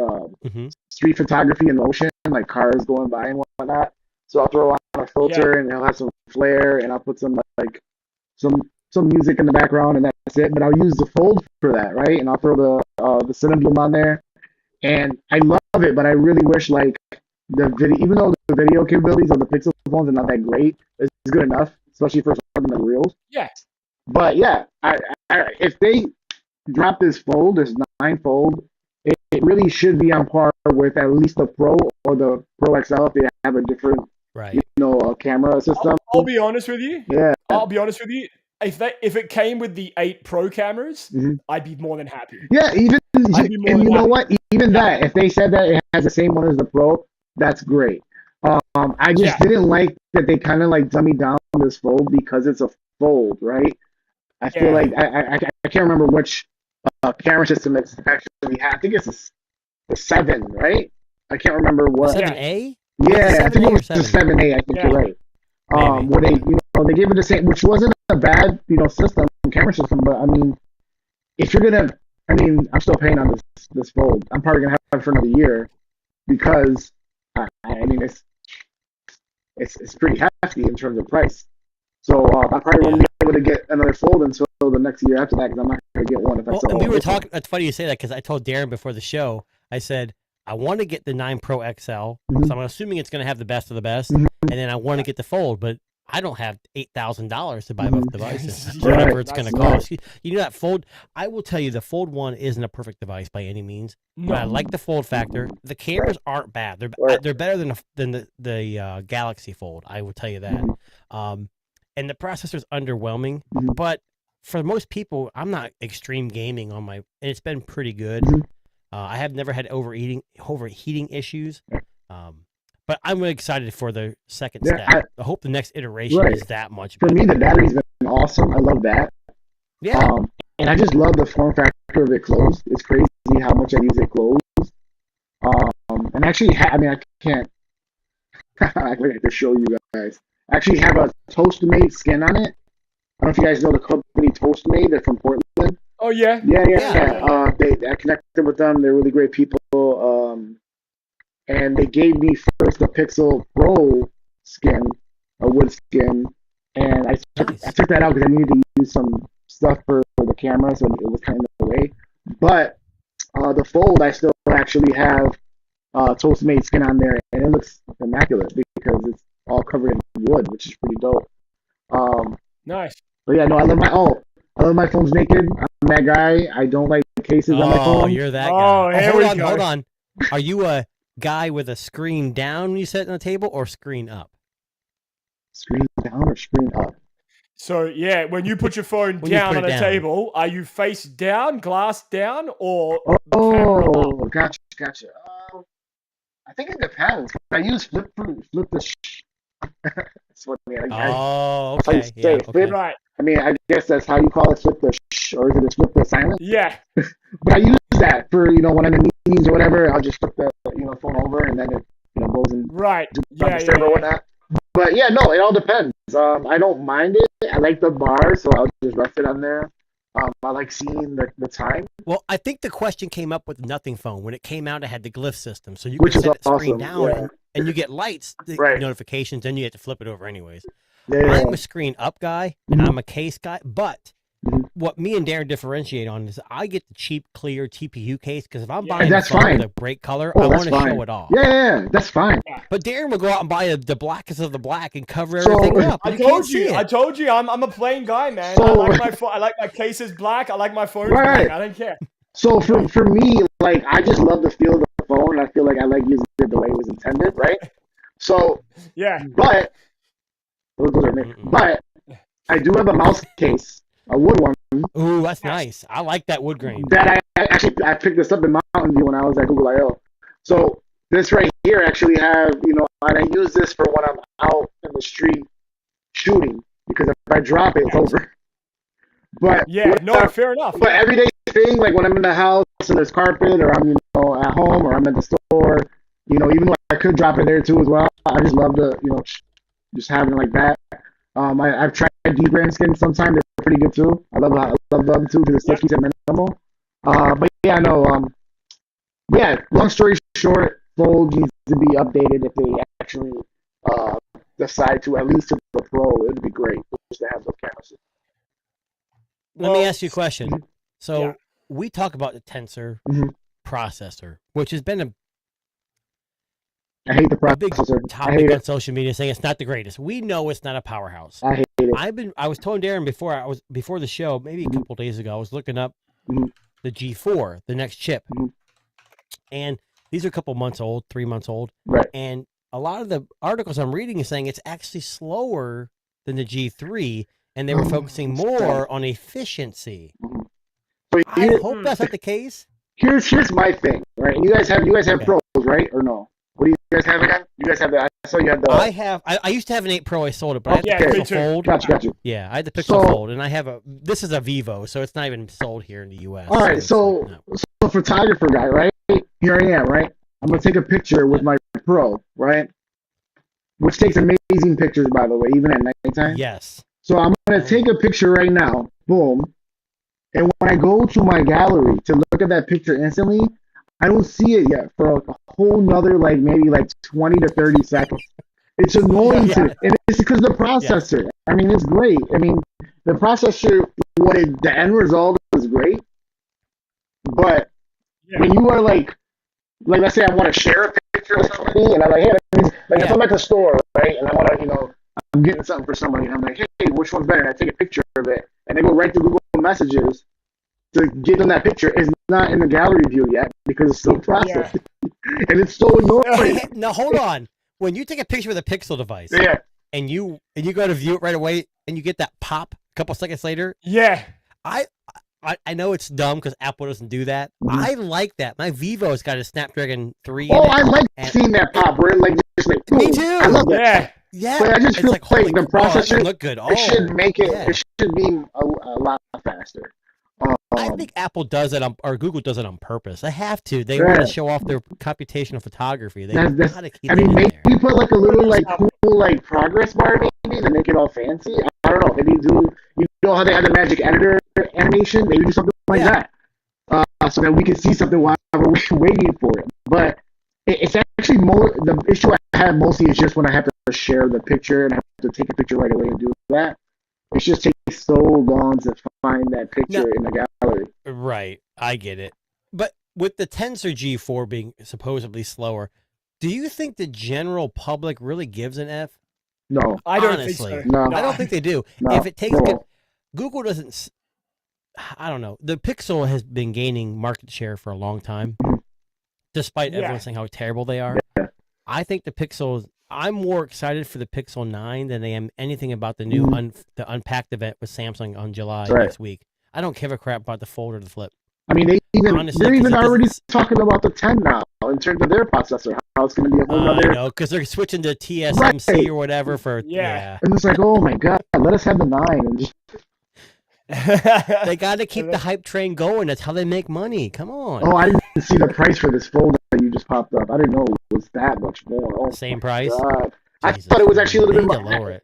street photography in motion, like cars going by and whatnot. So I'll throw on a filter and it'll have some flare, and I'll put some like some music in the background, and that's it. But I'll use the Fold for that, right? And I'll throw the Cinema on there, and I love it. But I really wish like the video, even though the video capabilities of the Pixel phones are not that great, it's good enough, especially for something like reels. Yeah. But yeah, I if they drop this Fold, this 9 Fold, it really should be on par with at least the Pro or the Pro XL if they have a different, camera system. I'll be honest with you. Yeah. I'll be honest with you. If it came with the 8 Pro cameras, I'd be more than happy. Yeah, what? Even that, if they said that it has the same one as the Pro, that's great. I just didn't like that they kind of like dummy down this Fold because it's a Fold, right? I feel like I can't remember which camera system it's actually had. I think it's the 7, right? I can't remember what. 7A? Yeah, I think it was the 7A. I think you're right. Where they gave it the same, which wasn't a bad system, camera system, but I mean, if you're gonna, I'm still paying on this Fold. I'm probably gonna have it for another year because it's pretty hefty in terms of price. So I probably won't be able to get another Fold until the next year after that because I'm not going to get one if I and we were talking. It's funny you say that because I told Darren before the show. I said I want to get the 9 Pro XL, so I'm assuming it's going to have the best of the best, and then I want to get the Fold, but I don't have $8,000 to buy both devices. Whatever it's going to cost. You know that Fold. I will tell you, the Fold 1 isn't a perfect device by any means. But I like the Fold factor. The cameras aren't bad. They're better than the Galaxy Fold. I will tell you that. And the processor's underwhelming, but for most people, I'm not extreme gaming on and it's been pretty good. I have never had overheating issues, but I'm really excited for the second step. I hope the next iteration is that much better. For me, the battery's been awesome. I love that. Yeah. And I just love the form factor of it closed. It's crazy how much I use it closed. And actually, I can't actually have to show you guys. I actually have a Toastmate skin on it. I don't know if you guys know the company Toastmate. They're from Portland. Oh, yeah? Yeah. I connected with them. They're really great people. And they gave me first the Pixel Pro skin, a wood skin. And I took that out because I needed to use some stuff for the camera, so it was kind of in the way. But the Fold, I still actually have Toastmate skin on there, and it looks immaculate because it's all covered in wood, which is pretty dope. Nice. But yeah, no, I love my phones naked. I'm that guy. I don't like cases on my phone. Oh, you're that guy. Hold on. Are you a guy with a screen down when you sit on the table or screen up? Screen down or screen up? So, yeah, when you put your phone down on a table, are you face down, glass down, or gotcha. I think it depends. I use flip the That's what I mean. Okay. Right. I mean, I guess that's how you call it, flip the or is it flip the silent? Yeah. But I use that for, when I'm in meetings or whatever, I'll just flip the, phone over and then it, goes in. Right. Or whatnot. But yeah, no, it all depends. I don't mind it. I like the bar, so I'll just rest it on there. I like seeing the time, Well, I think the question came up with Nothing Phone. When it came out, it had the glyph system. So you which can is set the screen awesome. down Yeah. and you get lights, the Right. notifications, and you have to flip it over anyways. Yeah. I'm a screen up guy and Mhm. I'm a case guy, but Mhm. what me and Darren differentiate on is I get the cheap, clear TPU case because if I'm buying that's a phone fine. with a bright color, Oh, I that's want to fine. show it off. Yeah, that's fine. But Darren will go out and buy the blackest of the black and cover So- everything up. I You can't told see you. I it. told you. I'm a plain guy, man. So- I like my cases black. I like my phones Right. black. I don't care. So for me, like I just love the feel of the phone. I feel like I like using it the way it was intended, right? So, Yeah. but those are me. Mm-mm. But I do have a mouse case, a wood one, Ooh, that's nice. I like that wood grain. that I picked this up in Mountain View when I was at Google I/O. So this right here actually have, and I use this for when I'm out in the street shooting, because if I drop it, it's over. But Yeah. No, fair enough. but everyday thing, like when I'm in the house and there's carpet, or I'm at home, or I'm at the store, even though I could drop it there too as well, I just love to just having it like that. I've tried D-brand skins sometimes; they're pretty good too. I love them too because it still keeps it minimal. But yeah, no. Yeah. Long story short, Fold needs to be updated if they actually decide to, at least to the Pro. It'd be great just to have those cameras. Let me ask you a question. Mhm. So Yeah. we talk about the Tensor Mhm. processor, which has been I hate the a big processor. I topic hate on it. social media saying it's not the greatest. We know it's not a powerhouse. I hate it. I was telling Darren before the show, maybe a Mhm. couple days ago, I was looking up Mhm. the G4, the next chip. Mhm. And these are a couple months old, 3 months old. Right. And a lot of the articles I'm reading is saying it's actually slower than the G3, and they were focusing more on efficiency. So I hope that's not the case. here's my thing, right? You guys have Okay. pros, right? Or no? What do you guys have again? You guys have the. I saw you had the. I used to have an 8 Pro, I sold it, but I had Yeah, the me Pixel too. Fold. Got you. Yeah, I had the Pixel So- Fold, and I have this is a Vivo, so it's not even sold here in the US. All right, it's so like, no. so photographer guy, right? Here I am, right? I'm gonna take a picture with my Pro, right? Which takes amazing pictures, by the way, even at nighttime. Yes. So I'm gonna take a picture right now, boom, and when I go to my gallery to look at that picture instantly, I don't see it yet for a whole nother maybe 20 to 30 seconds. It's annoying Yeah. to me, and it's because of the processor. I mean, it's great. I mean, the processor, the end result is great, but when you are like let's say I want to share a picture with somebody, and I'm like, hey, if I'm at the store, right, and I want to, I'm getting something for somebody, and I'm like, hey, which one's better? And I take a picture of it, and they go right to Google Messages to give them that picture. It's not in the gallery view yet because it's still processed, and it's so annoying. Hey, now hold on. When you take a picture with a Pixel device, Yeah, and you go to view it right away, and you get that pop a couple seconds later, Yeah. I know it's dumb because Apple doesn't do that. Mhm. I like that. My Vivo's got a Snapdragon 3 oh, in it. I like and- seeing that pop where just Me boom. too. I love that. Yeah. Yeah, But I just it's feel like, like holy the crap, that processor- should look good. It should make it. yeah. It should be a lot faster. I think Apple does it or Google does it on purpose. They have to. They Yeah. want to show off their computational photography. They That's- gotta keep I it mean, in maybe there. put a little cool progress bar maybe to make it all fancy. I don't know. Maybe how they have the magic editor animation. Maybe do something like Yeah. that, so that we can see something while we're waiting for it. But it's actually more the issue I have mostly is just when I have to share the picture and I have to take a picture right away and do that. It just takes so long to find that picture in the gallery. Right, I get it. But with the Tensor G4 being supposedly slower, do you think the general public really gives an F? No, I don't Honestly. think so. No. I don't think they do. no. If it takes no. Google doesn't. I don't know. The Pixel has been gaining market share for a long time, despite everyone saying how terrible they are. Yeah. I think the Pixel. I'm more excited for the Pixel 9 than I am anything about the new the Unpacked event with Samsung on July Right. next week. I don't give a crap about the Fold or the Flip. I mean, Honestly, they're 'cause even it already doesn't- talking about the 10 now in terms of their processor. How it's going to be a whole I other. know, because they're switching to TSMC Right. or whatever for Yeah. And it's like, oh my god, let us have the 9 and just. They got to keep the hype train going. That's how they make money. Come on. Oh, I didn't see the price for this folder that you just popped up. I didn't know it was that much more. Oh, Same price. God. I Jesus, thought it was actually a little they bit need more. to lower it.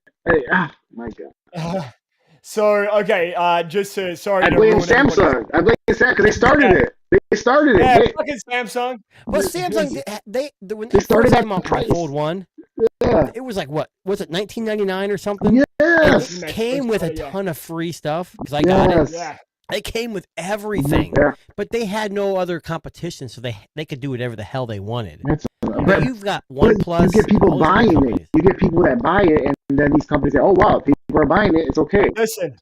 My God. So okay, just to sorry I to blame ruin everybody's- Samsung. I blame Samsung because they started it. They started it. Yeah, They, fucking Samsung. But Samsung, when They they started first that came out with the price. Fold 1, yeah. it was like, what? Was it $19.99 or something? And Yes. it came with a Yeah. ton of free stuff because I got it. Yes. Yeah. It came with everything, Yeah. but they had no other competition, so they could do whatever the hell they wanted. That's But you've got but OnePlus. you get people all these other buying it. companies. You get people that buy it, and then these companies say, "Oh wow, people are buying it. It's okay." Listen.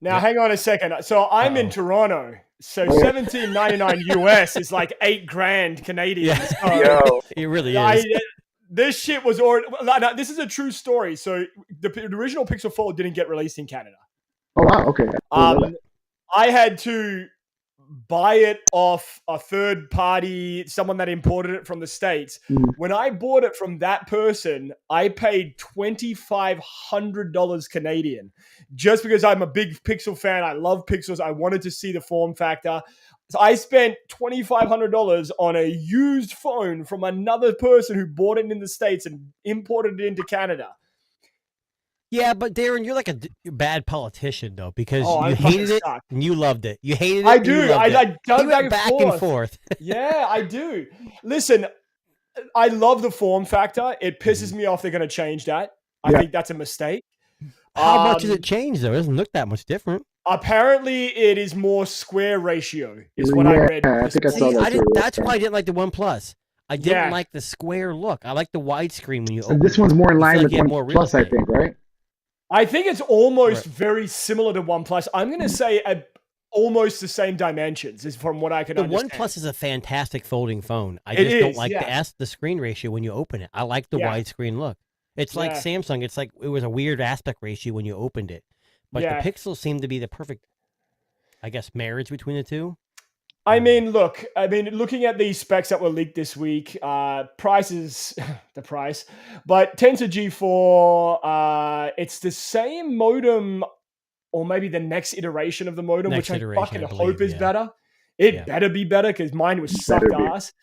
Now Yep. hang on a second. So I'm in Uh-oh. Toronto. So Oh. $17.99 US is like $8,000 Canadian. Yeah. So Yo. It really is. this shit was already. Now, this is a true story. So the original Pixel Fold didn't get released in Canada. Oh wow. Okay. I had to buy it off a third party, someone that imported it from the States. Mhm. When I bought it from that person, I paid $2,500 Canadian just because I'm a big Pixel fan. I love Pixels. I wanted to see the form factor. So I spent $2,500 on a used phone from another person who bought it in the States and imported it into Canada. Yeah, but Darren, you're like a bad politician though, because I you fucking hated it suck. and you loved it. You hated it. I and you do. loved it. I dug He went back and forth. Yeah, I do. Listen, I love the form factor. It pisses me off they're going to change that. I think that's a mistake. How much does it change though? It doesn't look that much different. Apparently, it is more square ratio, is what I read. I think I saw See, that too. that's why I didn't like the OnePlus. I didn't Yeah. like the square look. I like the widescreen when you So open this one's more in You line feel with like you have more real OnePlus, I estate. think, right? I think it's almost Right. very similar to OnePlus. I'm going to say almost the same dimensions, is from what I can The understand. OnePlus is a fantastic folding phone. I It just don't is, like yeah. the screen ratio when you open it. I like the Yeah. widescreen look. It's like Yeah. Samsung. It's like it was a weird aspect ratio when you opened it. But Yeah. the Pixels seem to be the perfect, I guess, marriage between the two. I mean, look, looking at these specs that were leaked this week, price is the price, but Tensor G4, it's the same modem, or maybe the next iteration of the modem, Next which iteration, I fucking I believe, hope is yeah. better. It Yeah. better be better because mine was Better sucked be. ass.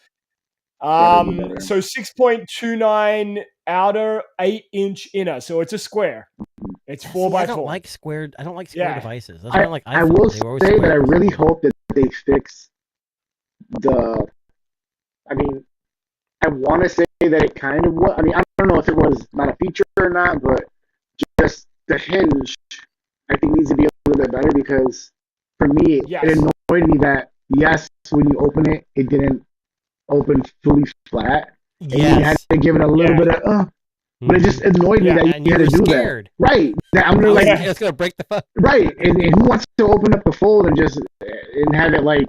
Better be better. So 6.29 outer, 8-inch inner, so it's a square. It's See, 4x4. I don't like square Yeah. devices. That's why I don't like iPhone. I will They were always say that I square. really hope that they fix the. I mean, I want to say that it kind of was. I mean, I don't know if it was not a feature or not, but just the hinge, I think needs to be a little bit better because for me, Yes. it annoyed me that yes, when you open it, it didn't open fully flat, and you had Yes. to give it a little bit of. But it just annoyed me Yeah, that and you had you to were do scared. that. Right. That I'm I gonna was like. like, it's gonna break the phone. Right, and who wants to open up the fold and just and have it like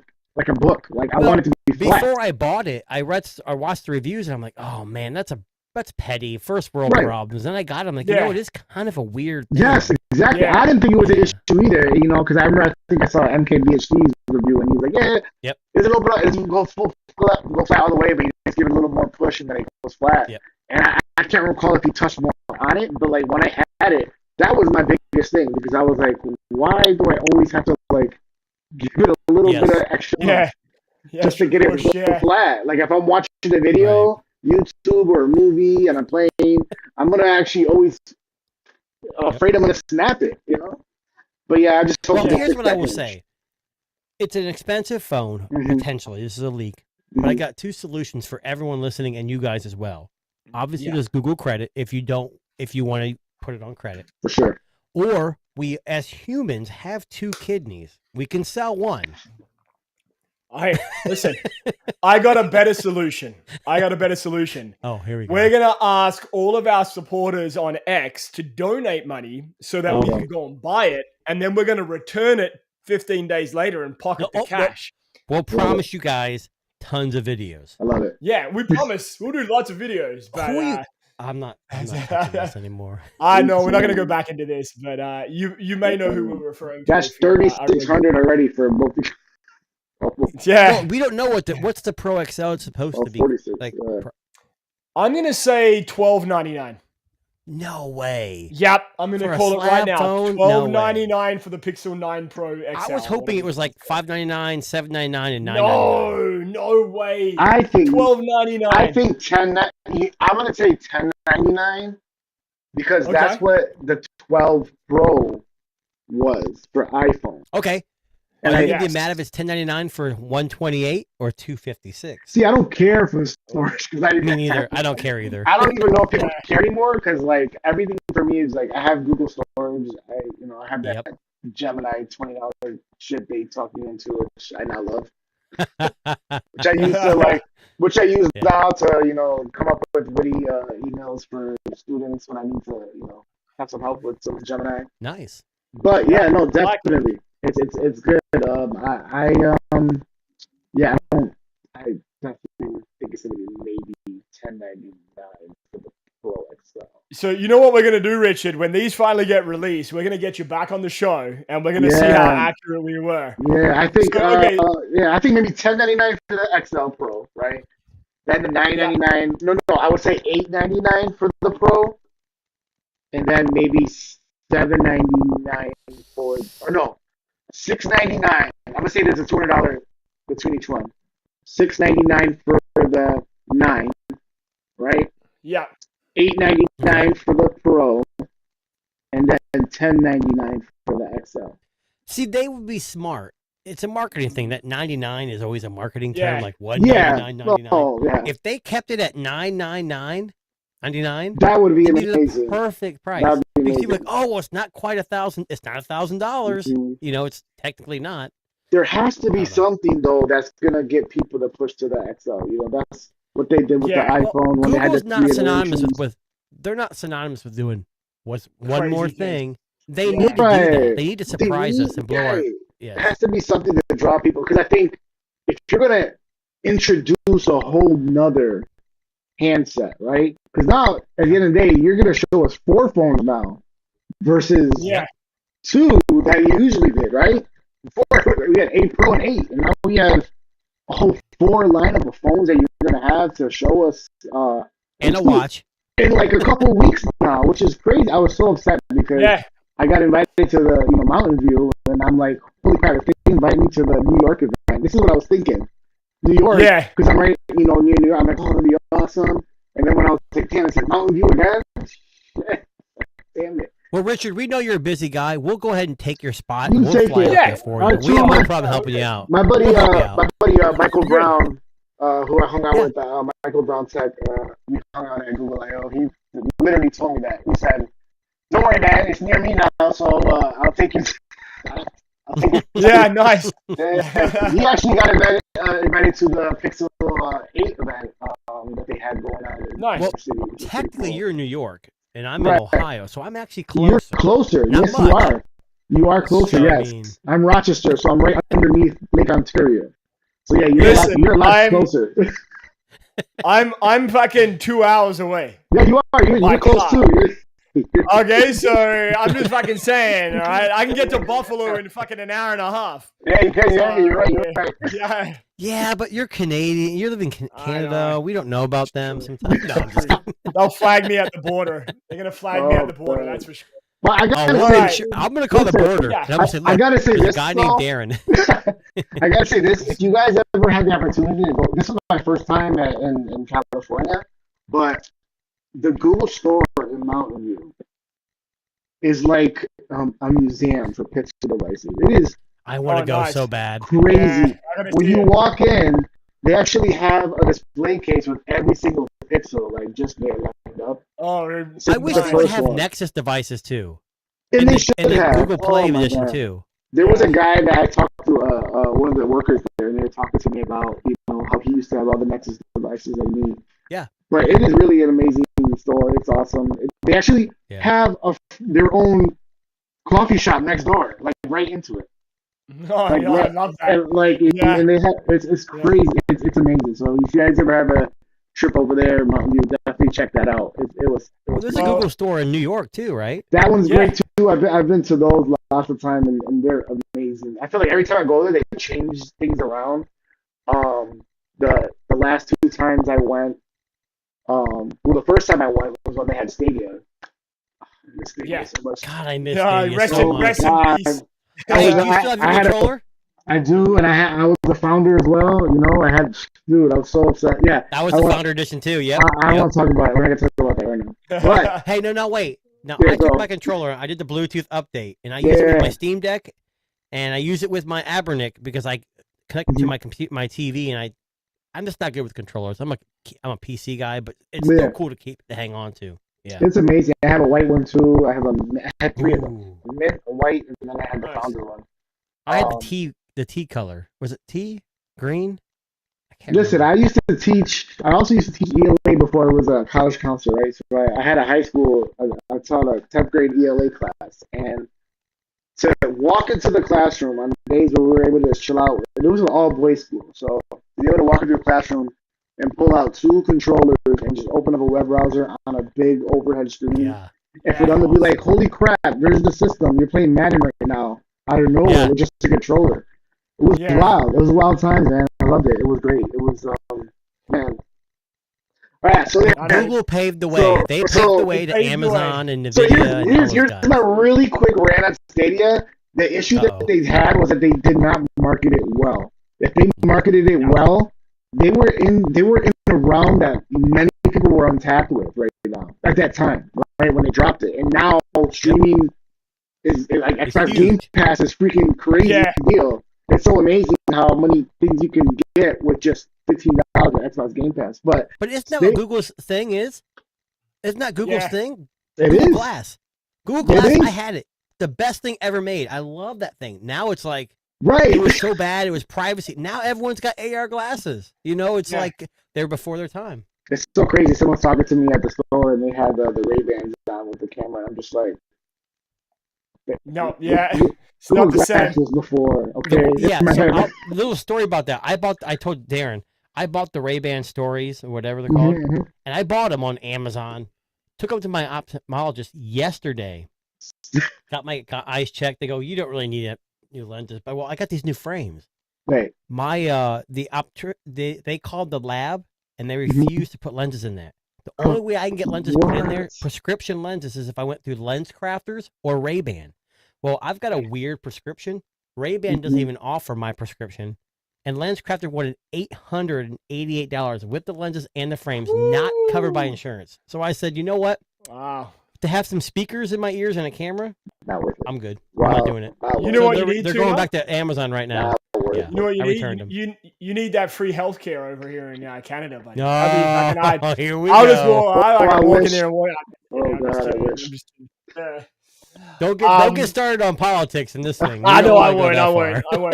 a book? Like I Well, want it to be flat. Before I bought it, I watched the reviews and I'm like, oh man, that's petty, first world Right. problems. Then I got it, I'm like, Yeah. it is kind of a weird thing. Yes, exactly. Yeah. I didn't think it was an Yeah. issue either, because I remember I think I saw MKBHD's review and he was like, yeah, Yep. It's go flat all the way, but you just give it a little more push and then it goes flat. Yep. And I can't recall if he touched more on it, but like when I had it, that was my biggest thing because I was like, why do I always have to like give it a little Yes. bit of extra Yeah. Yeah, just to get it push, yeah. flat? Like if I'm watching a video, YouTube or a movie, and I'm playing, I'm gonna actually always afraid I'm gonna snap it, But yeah, I just hope Well, they here's fix what I that will hinge. say. It's an expensive phone, Mhm. potentially. This is a leak. But I Mhm. got two solutions for everyone listening and you guys as well. Obviously, Yeah. there's Google Credit if you want to put it on credit. For sure. Or we, as humans, have two kidneys. We can sell one. Listen, I got a better solution. Oh, here we go. We're going to ask all of our supporters on X to donate money so that we Okay. can go and buy it. And then we're going to return it 15 days later and pocket the cash. We'll promise you guys tons of videos. I love it. Yeah, we promise. We'll do lots of videos. But I'm not touching this anymore. I know we're not going to go back into this, but you may know who we're referring to. That's if you are 3,600 already for both. Yeah. Well, we don't know what's the Pro XL it's supposed to be. 46. Like, I'm going to say $12.99. no way. Yep, I'm going For to a call it right slab now. phone? No way. $12.99 for the Pixel 9 Pro XL. I was hoping it was like $5.99, $7.99, and $9.99. No way. I think $12.99. I think 10. I'm gonna say 10 $10.99 because that's what the 12 Pro was for iPhone. Okay. And Are you going to be mad if it's $10.99 for 128 or 256? See, I don't care for the storage because Me neither. I don't care either. I don't even know if people care anymore because like everything for me is like I have Google Storage. I have that Gemini $20 shit they talked me into, which I now love. Which I use now to come up with witty emails for students when I need to have some help with some Gemini. Nice. But yeah, no, definitely, it's good. I definitely think it's gonna be maybe $10.99 for the Pro XL. So you know what we're gonna do, Richard? When these finally get released, we're gonna get you back on the show, and we're gonna see how accurate we were. Yeah, I think. I think maybe $10.99 for the XL Pro, right? Then the $9.99. No, I would say $8.99 for the Pro, and then maybe $7.99 for, or no, $6.99. I'm gonna say there's a $200 between each one. $6.99 for the 9, right? Yeah. $8.99 for the Pro, and then $10.99 for the XL. See, they would be smart. It's a marketing thing. That 99 is always a marketing term, like $199.99. Yeah. If they kept it at $999.99, that would be amazing. The perfect price. That would be amazing. People like, oh, well, it's not quite $1,000. It's not $1,000. Mm-hmm. It's technically not. There has to be something though that's gonna get people to push to the XL. That's what they did with the iPhone when they had Google's the not synonymous with. They're not synonymous with doing what's one crazy more thing. They need to do that. They need to surprise us and blow our. It has to be something to draw people because I think if you're gonna introduce a whole nother handset, right? Because now at the end of the day, you're gonna show us 4 phones now versus 2 that you usually did, right? Before we had 8 Pro and 8, and now we have a whole 4 lineup of phones that you're gonna have to show us. And a watch. In like a couple weeks now, which is crazy. I was so upset because I got invited to the Mountain View, and I'm like, holy crap! If they invite me to the New York event, this is what I was thinking. New York, because I'm right, near New York. I'm like, oh, it'll be awesome. And then when I was like, damn, it's like Mountain View again. Damn it. Well, Richard, we know you're a busy guy. We'll go ahead and take your spot. You and we'll fly up there for you. We have no problem helping you out. My buddy, Michael Brown, who I hung out with, Michael Brown Tech, we hung out at Google I/O. He literally told me that. He said, "Don't worry, man. It's near me now, so I'll take you." Yeah, nice. He actually got invited to the Pixel 8 event that they had going on in New York City. Technically, you're in New York, and I'm in Ohio, so I'm actually closer. You're closer. Yes, you are. You are closer. Yes, I'm Rochester, so I'm right underneath Lake Ontario. So yeah, you're a lot closer. I'm fucking 2 hours away. Yeah, you are. You're close too. Okay, so I'm just fucking saying, all right? I can get to Buffalo in fucking an hour and a half. Yeah, you can. Yeah, you're right. Yeah, but you're Canadian. You live in Canada. We don't know about them sometimes. No, I'm just kidding. They'll flag me at the border. They're going to flag me at the border, that's for sure. Well, I'm going to call the border. I got to say this. There's a guy named Darren. I got to say this. If you guys ever had the opportunity to go, this was my first time in California, but the Google store in Mountain View is like a museum for Pixel devices. It is. I want to go so bad. Crazy. When you walk in, they actually have a display case with every single Pixel, like just there lined up. So I wish they would have Nexus devices too. And they should have. Google Play edition too. There was a guy that I talked to, one of the workers there, and they were talking to me about, how he used to have all the Nexus devices they need. Yeah. But it is really an amazing store. It's awesome. They actually have their own coffee shop next door, like right into it. I love that. And they have it's crazy. It's amazing. So if you guys ever have a trip over there, Mountain View, definitely check that out. There's a Google store in New York too, right? That one's great too. I've been to those lots of time, and they're amazing. I feel like every time I go there, they change things around. The last 2 times I went, the first time I went was when they had Stadia. So much. God, I miss Stadia rest so in much. peace. Hey, do you still have your controller? I do, and I was the founder as well. You know, dude, I was so upset. Yeah, That was the founder edition too. Yep. I don't want to talk about it. We're not gonna talk about that right now. But Hey, no, wait. Now yeah, I took go. my controller. I did the Bluetooth update, and I use it with my Steam Deck, and I use it with my Abernic because I connect it to my my TV, and I'm just not good with controllers. I'm a PC guy, but it's still cool to hang on to. Yeah, it's amazing. I have a white one too. I had three of them: mint, a white, and then I had the founder one. I had the T color. Was it T green? Listen, I also used to teach ELA before I was a college counselor, right? So I had a high school, I taught a 10th grade ELA class, and to walk into the classroom on days where we were able to chill out, it was an all-boys school, so to be able to walk into a classroom and pull out 2 controllers and just open up a web browser on a big overhead screen, and for them to be like, holy crap, there's the system, you're playing Madden right now, out of nowhere with just a controller. It was wild. It was wild times, man. I loved it. It was great. It was, man. All right, so Google paved the way. They paved the way to Amazon and Nvidia. So here's my really quick rant on Stadia. The issue that they had was that they did not market it well. If they marketed it well, they were in a realm that many people were untapped with right now at that time, right when they dropped it. And now streaming is like Xbox Game Pass is freaking crazy deal. It's so amazing how many things you can get with just $15 on Xbox Game Pass. But isn't that what Google's thing is? Isn't that Google's thing? Google Glass. Google Glass, I had it. The best thing ever made. I love that thing. Now it's like, it was so bad. It was privacy. Now everyone's got AR glasses. You know, it's like they're before their time. It's so crazy. Someone's talking to me at the store and they had the Ray-Bans on with the camera. I'm just like, no, it's not the same. Before, okay. So little story about that. I told Darren, I bought the Ray-Ban Stories or whatever they're called, and I bought them on Amazon. Took them to my ophthalmologist yesterday. Got my eyes checked. They go, you don't really need new lenses, but I got these new frames. Right. My they called the lab and they refused to put lenses in there. The only way I can get lenses put in there, prescription lenses, is if I went through Lens Crafters or Ray-Ban. Well, I've got a weird prescription. Ray-Ban doesn't even offer my prescription. And Lens Crafter wanted $888 with the lenses and the frames, not covered by insurance. So I said, you know what? Wow. To have some speakers in my ears and a camera, not worth it. I'm good. Wow. I'm not doing it. You know what you need they're going back to Amazon right now. You know what you need? You need that free healthcare over here in Canada, buddy. Here we go. I walk in there and walk. Don't get started on politics in this thing. I know I won't.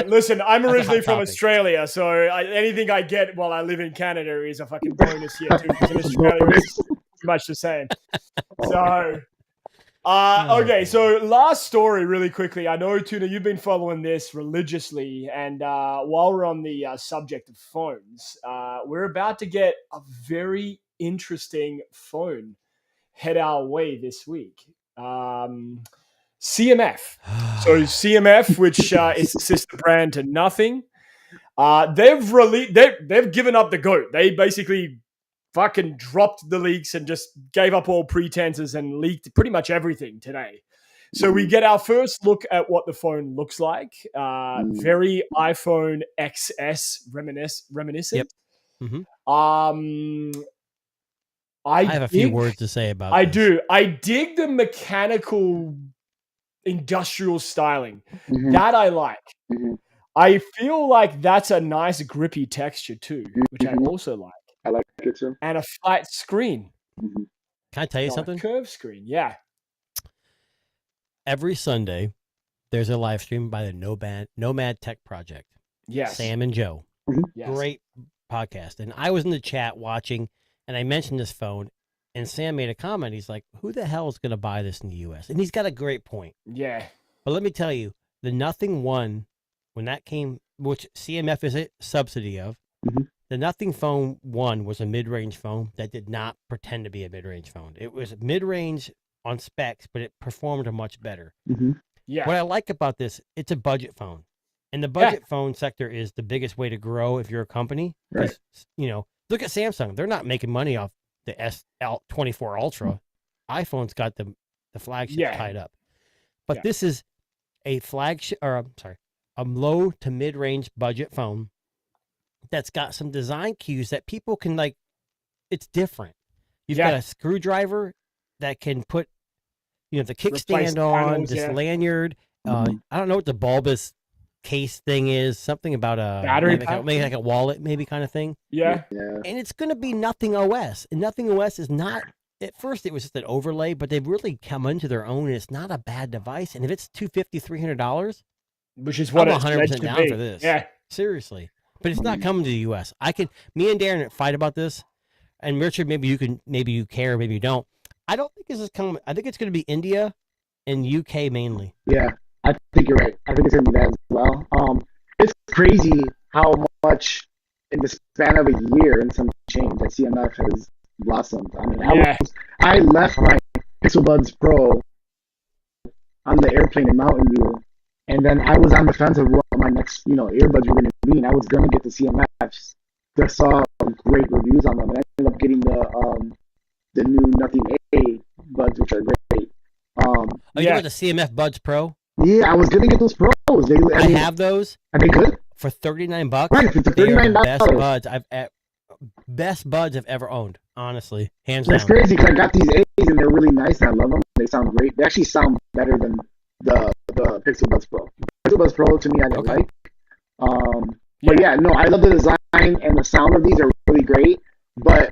Listen, I'm originally from Australia, so anything I get while I live in Canada is a fucking bonus here too. Because in Australia, it's pretty much the same. So, okay. So last story, really quickly. I know, Tuna, you've been following this religiously, and while we're on the subject of phones, we're about to get a very interesting phone head our way this week. CMF. So CMF, which is the sister brand to Nothing, they've given up the goat. They basically fucking dropped the leaks and just gave up all pretenses and leaked pretty much everything today. So we get our first look at what the phone looks like. Very iPhone XS reminiscent. Yep. Mm-hmm. I have a few words to say about this. Do. I dig the mechanical industrial styling. That I like. I feel like that's a nice grippy texture too, which I also like. I like it too. And a flat screen. Can I tell you something? A curved screen, yeah. Every Sunday, there's a live stream by the Nomad Tech Project. Yes. Sam and Joe. Yes. Great podcast. And I was in the chat watching, and I mentioned this phone, and Sam made a comment. He's like, who the hell is going to buy this in the U.S.? And he's got a great point. Yeah. But let me tell you, the Nothing One, when that came, which CMF is a subsidy of, the Nothing Phone 1 was a mid-range phone that did not pretend to be a mid-range phone. It was mid-range on specs, but it performed much better. Yeah. What I like about this, it's a budget phone. And the budget phone sector is the biggest way to grow if you're a company. Because, look at Samsung. They're not making money off the S24 Ultra. iPhone's got the flagship tied up. But this is a flagship, a low to mid-range budget phone that's got some design cues that people can like. It's different. You've got a screwdriver that can put, the kickstand on, panels, this lanyard. I don't know what the bulbous case thing is. Something about a battery maybe like a wallet, maybe kind of thing. Yeah. And it's going to be Nothing OS. And Nothing OS is not. At first, it was just an overlay, but they've really come into their own, and it's not a bad device. And if it's $250, $300, which is what I'm it's 100% down be. for this. Yeah, seriously. But it's not coming to the U.S. Me and Darren fight about this, and Richard, maybe you care, maybe you don't. I don't think this is coming. I think it's going to be India and UK mainly. Yeah, I think you're right. I think it's going to be that as well. It's crazy how much in the span of a year and some change that CMF has blossomed. I mean, I left my Pixel Buds Pro on the airplane in Mountain View, and then I was on the fence of what my next, earbuds were going to be, and I was going to get the CMFs. I saw great reviews on them, and I ended up getting the new Nothing A buds, which are great. You got the CMF Buds Pro? Yeah, I was going to get those Pros. I have those. Are they good? For $39. Right, for $39. They are the best buds I've ever owned, honestly, hands down. That's crazy because I got these A's and they're really nice and I love them. They sound great. They actually sound better than the Pixel Buds Pro. Pixel Buds Pro to me I don't like. But yeah, no, I love the design and the sound of these are really great. But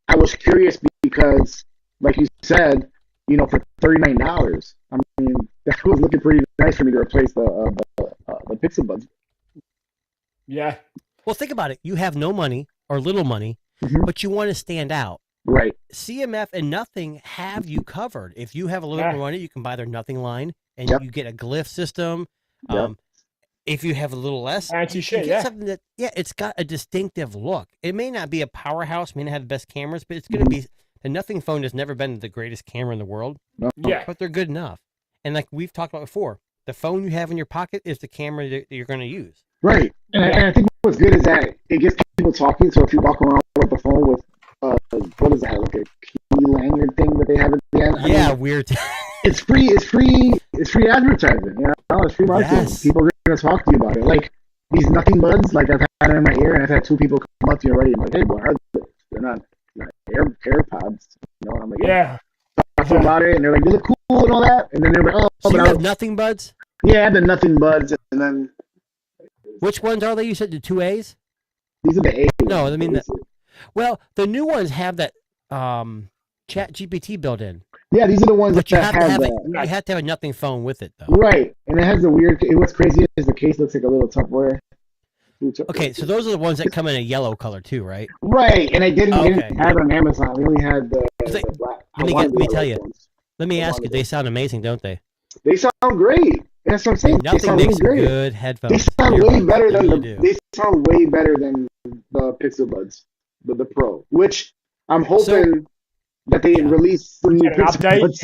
I was curious because, like you said, for $39, I mean that was looking pretty nice for me to replace the Pixel Buds. Yeah. Well, think about it. You have no money or little money, but you want to stand out. Right. CMF and Nothing have you covered. If you have a little more money, you can buy their Nothing line, and you get a glyph system. If you have a little less, something that it's got a distinctive look. It may not be a powerhouse, may not have the best cameras, but it's going to be. The Nothing phone has never been the greatest camera in the world. But they're good enough. And like we've talked about before, the phone you have in your pocket is the camera that you're going to use. Right. And I think what's good is that it gets people talking. So if you walk around with the phone with, what is that, like a key lanyard thing that they have at the end? I mean, weird. It's free advertising, it's free marketing. Yes. People are going to talk to you about it. Like these Nothing Buds, like I've had it in my ear and I've had two people come up to you already and like, hey, what are they? They're not AirPods. I'm like, talk to them about it and they're like, they look cool and all that. And then they're like, so you have Nothing Buds? Yeah, the Nothing Buds and then. Which ones are they? You said the 2As? These are the A's. No, I mean, the new ones have that Chat GPT built in. Yeah, these are the ones but that have you have to have a Nothing phone with it, though. Right, and it has the weird. What's crazy is the case looks like a little Tupperware. Okay, so those are the ones that come in a yellow color too, right? Right, and I didn't have it on Amazon. We only had the black. Let me tell you. Let me ask you. They sound amazing, don't they? They sound great. That's what I'm saying. Nothing makes really good headphones. They sound way better than They sound way better than the Pixel Buds, the Pro. Which I'm hoping that they release some new Pixel Buds.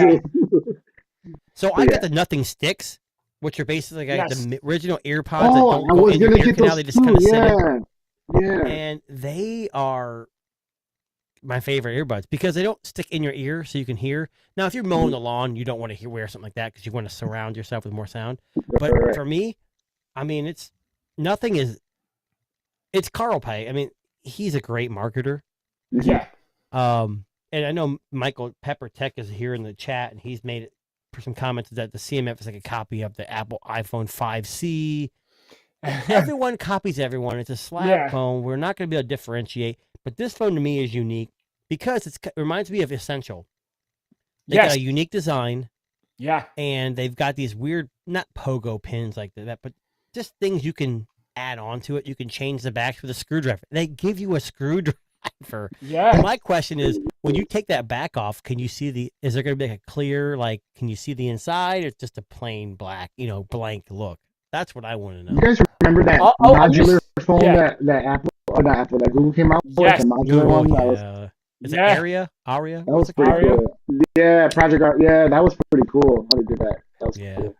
So I got the Nothing Sticks, which are basically like the original AirPods that Oh, don't I go was in your gonna ear get canal. those They just kind of sit in. Yeah. And they are my favorite earbuds because they don't stick in your ear so you can hear. Now, if you're mowing the lawn, you don't want to wear something like that because you want to surround yourself with more sound. But for me, I mean, it's Carl Pay. I mean, he's a great marketer. Yeah. And I know Michael Pepper Tech is here in the chat, and he's made some comments that the CMF is like a copy of the Apple iPhone 5C. Everyone copies everyone. It's a slab phone. We're not going to be able to differentiate. But this phone to me is unique because it reminds me of Essential. They got a unique design. Yeah. And they've got these weird, not pogo pins like that, but just things you can add on to it. You can change the backs with a screwdriver. They give you a screwdriver. Yeah. And my question is, when you take that back off, can you see is there going to be like a clear, can you see the inside, or it's just a plain black, blank look? That's what I want to know. You guys remember that modular phone that Google came out with? Yes. The modular one? Is it Aria? That was pretty cool. Yeah, Project Art. Yeah, that was pretty cool. How they did that. That was cool.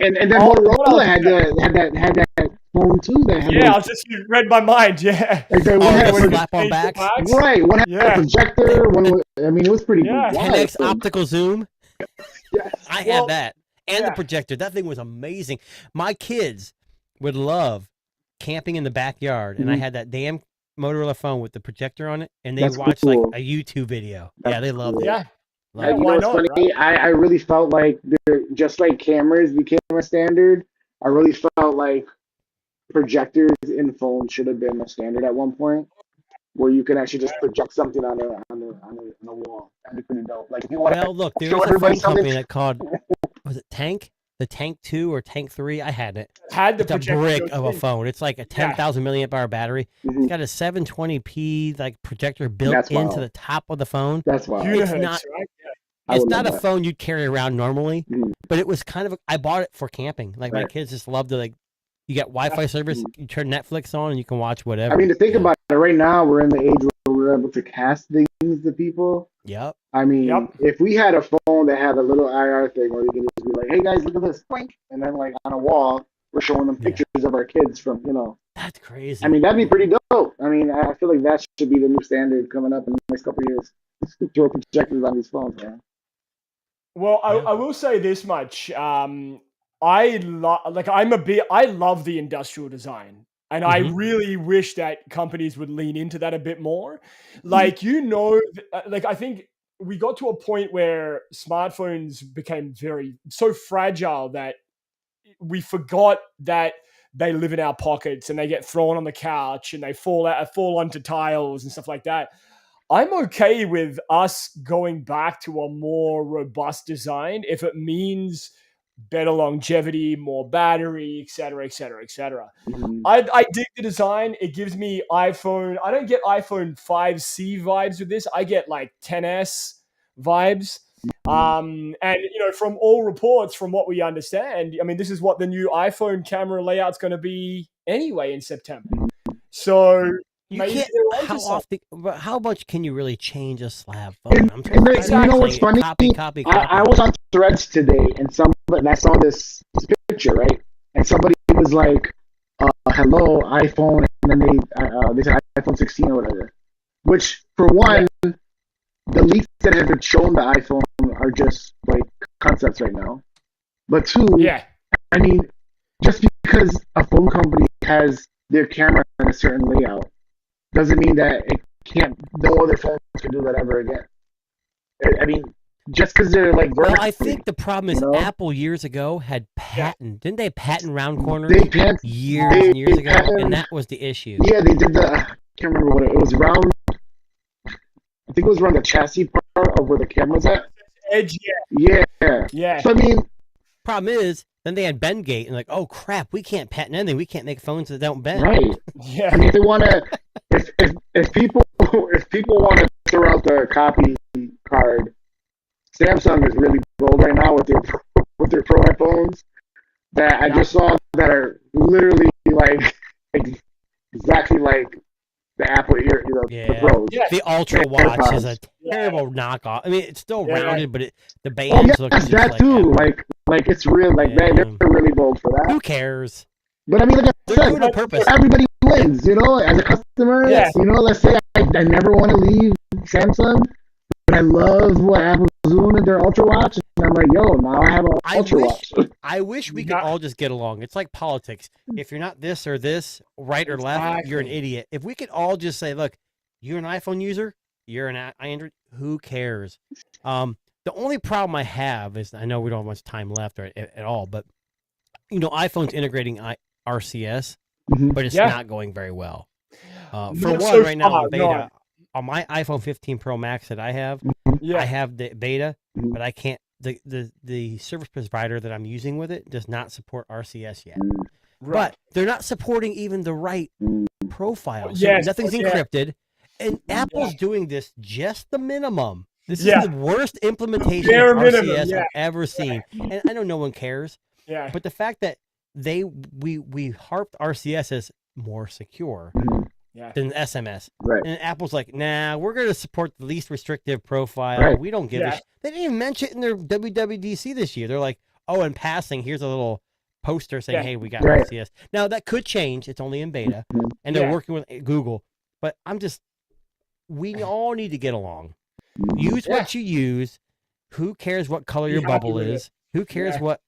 And then Motorola had that phone too. I was just, you read my mind. Yeah. Like one had slap on backs. Right. One had a projector. It was pretty cool. 10x optical zoom. Yes. I had that. And the projector. That thing was amazing. My kids would love camping in the backyard, and I had that damn Motorola phone with the projector on it, and they watched like a YouTube video. Yeah, they loved it. Yeah. Love it. You know what's funny? Right? I really felt like just like cameras became a standard. I really felt like projectors in phones should have been a standard at one point, where you can actually just project something on a wall. That'd be pretty dope. Like if you want Well, look, there was a phone company that called, was it Tank? The Tank 2 or Tank 3? I had it. It's a brick of a phone. It's like a 10,000 milliamp hour battery. It's got a 720p like projector built into the top of the phone. That's wild. It's not. It's not a phone you'd carry around normally, but it was kind of. I bought it for camping. Like my kids just love to like. You get Wi-Fi service. You turn Netflix on and you can watch whatever. I mean, to think about it, right now we're in the age where we're able to cast things to people. Yep. I mean, if we had a phone that had a little IR thing where we could just be like, "Hey guys, look at this," and then like on a wall, we're showing them pictures of our kids from, you know. That's crazy. I mean, that'd be pretty dope. I mean, I feel like that should be the new standard coming up in the next couple of years. Throw projectors on these phones, man. Well, I will say this much. I love the industrial design, and I really wish that companies would lean into that a bit more. Like, I think we got to a point where smartphones became so fragile that we forgot that they live in our pockets and they get thrown on the couch and they fall onto tiles and stuff like that. I'm okay with us going back to a more robust design if it means better longevity, more battery, et cetera, et cetera, et cetera. I dig the design. It gives me iPhone. I don't get iPhone 5C vibes with this. I get like 10S vibes. And, from all reports, from what we understand, I mean, this is what the new iPhone camera layout's going to be anyway in September. So... How much can you really change a slab phone? You know what's funny? Copy. I was on Threads today, and I saw this picture, right? And somebody was like, "Hello, iPhone," and then they said iPhone 16 or whatever. Which, for one, the leaks that have been shown the iPhone are just like concepts right now. But two, I mean, just because a phone company has their camera in a certain layout doesn't mean that no other phones can do that ever again. I mean, just because they're like... Well, I think the problem is Apple years ago had didn't they patent round corners years and years ago? And that was the issue. Yeah, they did I can't remember what it was around. I think it was around the chassis part of where the camera's at. Edge, yeah. So, I mean... Problem is, then they had Bendgate, and like, oh crap, we can't patent anything. We can't make phones that don't bend. Right. Yeah. I mean, if they want to... If people want to throw out the copy card, Samsung is really bold right now with their Pro iPhones that I just saw that are literally like exactly like the Apple the Pros. Yeah. The Ultra Watch is a terrible knockoff. I mean, it's still rounded, but the bands look just that like too. Like it's real. Like they're really bold for that. Who cares? But I mean, like I said, doing it on purpose. Everybody wins, as a customer. Yes. Let's say I never want to leave Samsung, but I love what Apple's doing with their Ultra Watch, and I'm like, yo, now I have an Ultra Watch. I wish we could all just get along. It's like politics. If you're not this or this, right or left, you're an idiot. If we could all just say, look, you're an iPhone user, you're an Android, who cares? The only problem I have is, I know we don't have much time left at all, but iPhone's integrating RCS, but it's not going very well. Right now, beta, on my iPhone 15 Pro Max that I have, I have the beta, but I can't. The service provider that I'm using with it does not support RCS yet. But they're not supporting even the right profile. So nothing's encrypted, and Apple's doing this just the minimum. This is the worst implementation of RCS I've ever seen, and I know no one cares. Yeah. But the fact that we harped RCS as more secure than SMS, and Apple's like, nah, we're going to support the least restrictive profile. We don't give a shit. They didn't even mention it in their WWDC this year. They're like, oh, in passing, here's a little poster saying, hey, we got RCS. Now that could change. It's only in beta, and they're working with Google. But we all need to get along. Use what you use. Who cares what color your bubble is? Who cares what?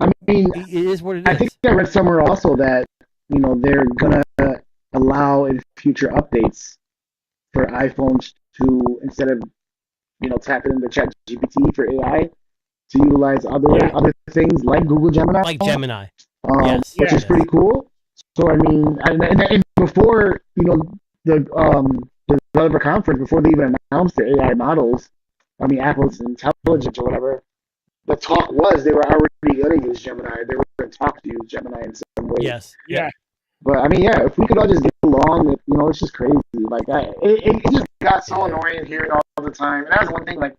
I mean, it is what it is. I think I read somewhere also that they're gonna allow in future updates for iPhones to, instead of tapping into Chat GPT for AI, to utilize other things like Google Gemini, like Gemini. Yes, which is pretty cool. So I mean, and before the developer conference, before they even announced the AI models, I mean Apple's intelligence or whatever, the talk was they were already going to use Gemini. They were going to talk to use Gemini in some way. Yes. Yeah. But I mean, yeah, if we could all just get along, it's just crazy. Like, it just got so annoying hearing all the time. And that's one thing, like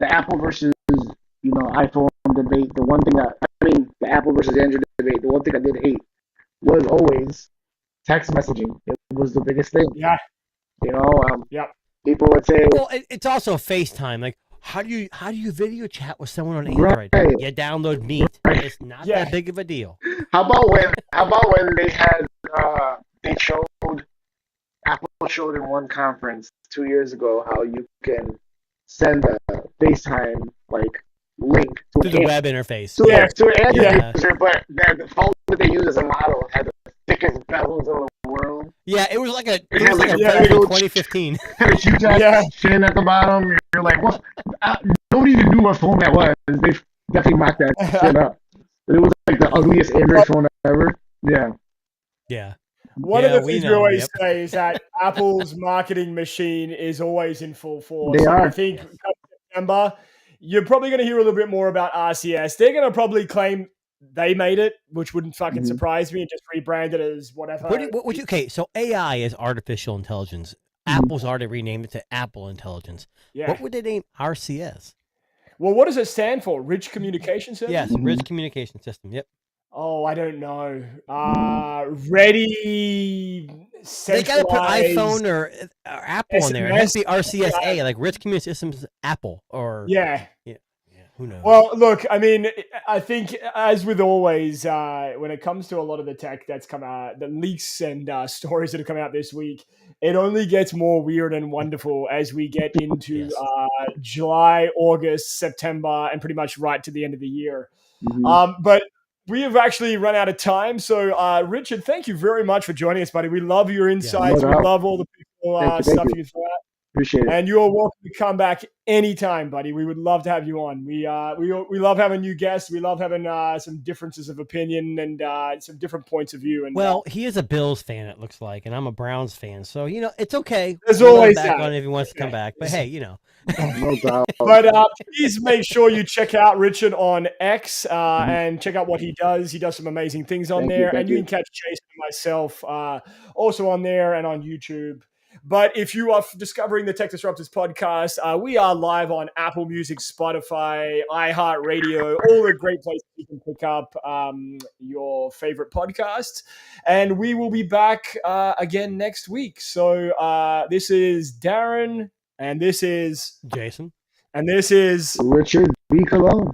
the Apple versus iPhone debate. The one thing the Apple versus Android debate. The one thing I did hate was always text messaging. It was the biggest thing. Yeah. People would say, well, it's also FaceTime. Like, how do you video chat with someone on Android? Right. You download Meet. Right. It's not that big of a deal. How about when they had Apple showed in one conference 2 years ago how you can send a FaceTime link to the web interface. To an Android user, but the phone that they use as a model had the thickest bezels in the world. Yeah, it was like a phone in 2015. Had a huge chin at the bottom. You're like, what? Nobody even knew what phone that was. They definitely mocked that shit up. It was like the ugliest Android phone ever. Yeah. Yeah. One of the things we always say is that Apple's marketing machine is always in full force. They are. I think come September, you're probably going to hear a little bit more about RCS. They're going to probably claim they made it, which wouldn't fucking surprise me, and just rebrand it as whatever. Okay, so AI is artificial intelligence. Apple's already renamed it to Apple Intelligence. Yeah. What would they name RCS? Well, what does it stand for? Rich Communication Service? Yes, Rich Communication System. Yep. Oh, I don't know. Ready, they got to put iPhone or Apple SMS, in there. It has to be RCSA, like Rich Communication Systems Apple, or yeah. Who knows? Well, look, I mean, I think as with always, when it comes to a lot of the tech that's come out, the leaks and stories that have come out this week, it only gets more weird and wonderful as we get into July, August, September, and pretty much right to the end of the year. But we have actually run out of time. So, Richard, thank you very much for joining us, buddy. We love your insights. We love all the people stuff you throw out. Appreciate it. And you're welcome to come back anytime, buddy. We would love to have you on. We love having new guests. We love having some differences of opinion and some different points of view. And he is a Bills fan, it looks like, and I'm a Browns fan. So it's okay. There's always back on if he wants to come back. But hey, no doubt. But please make sure you check out Richard on X and check out what he does. He does some amazing things on there, and you can catch Jason and myself also on there and on YouTube. But if you are discovering the Tech Disruptors podcast, we are live on Apple Music, Spotify, iHeartRadio, all the great places you can pick up your favorite podcasts. And we will be back again next week. So this is Darren, and this is Jason, and this is Richard B. Cologne.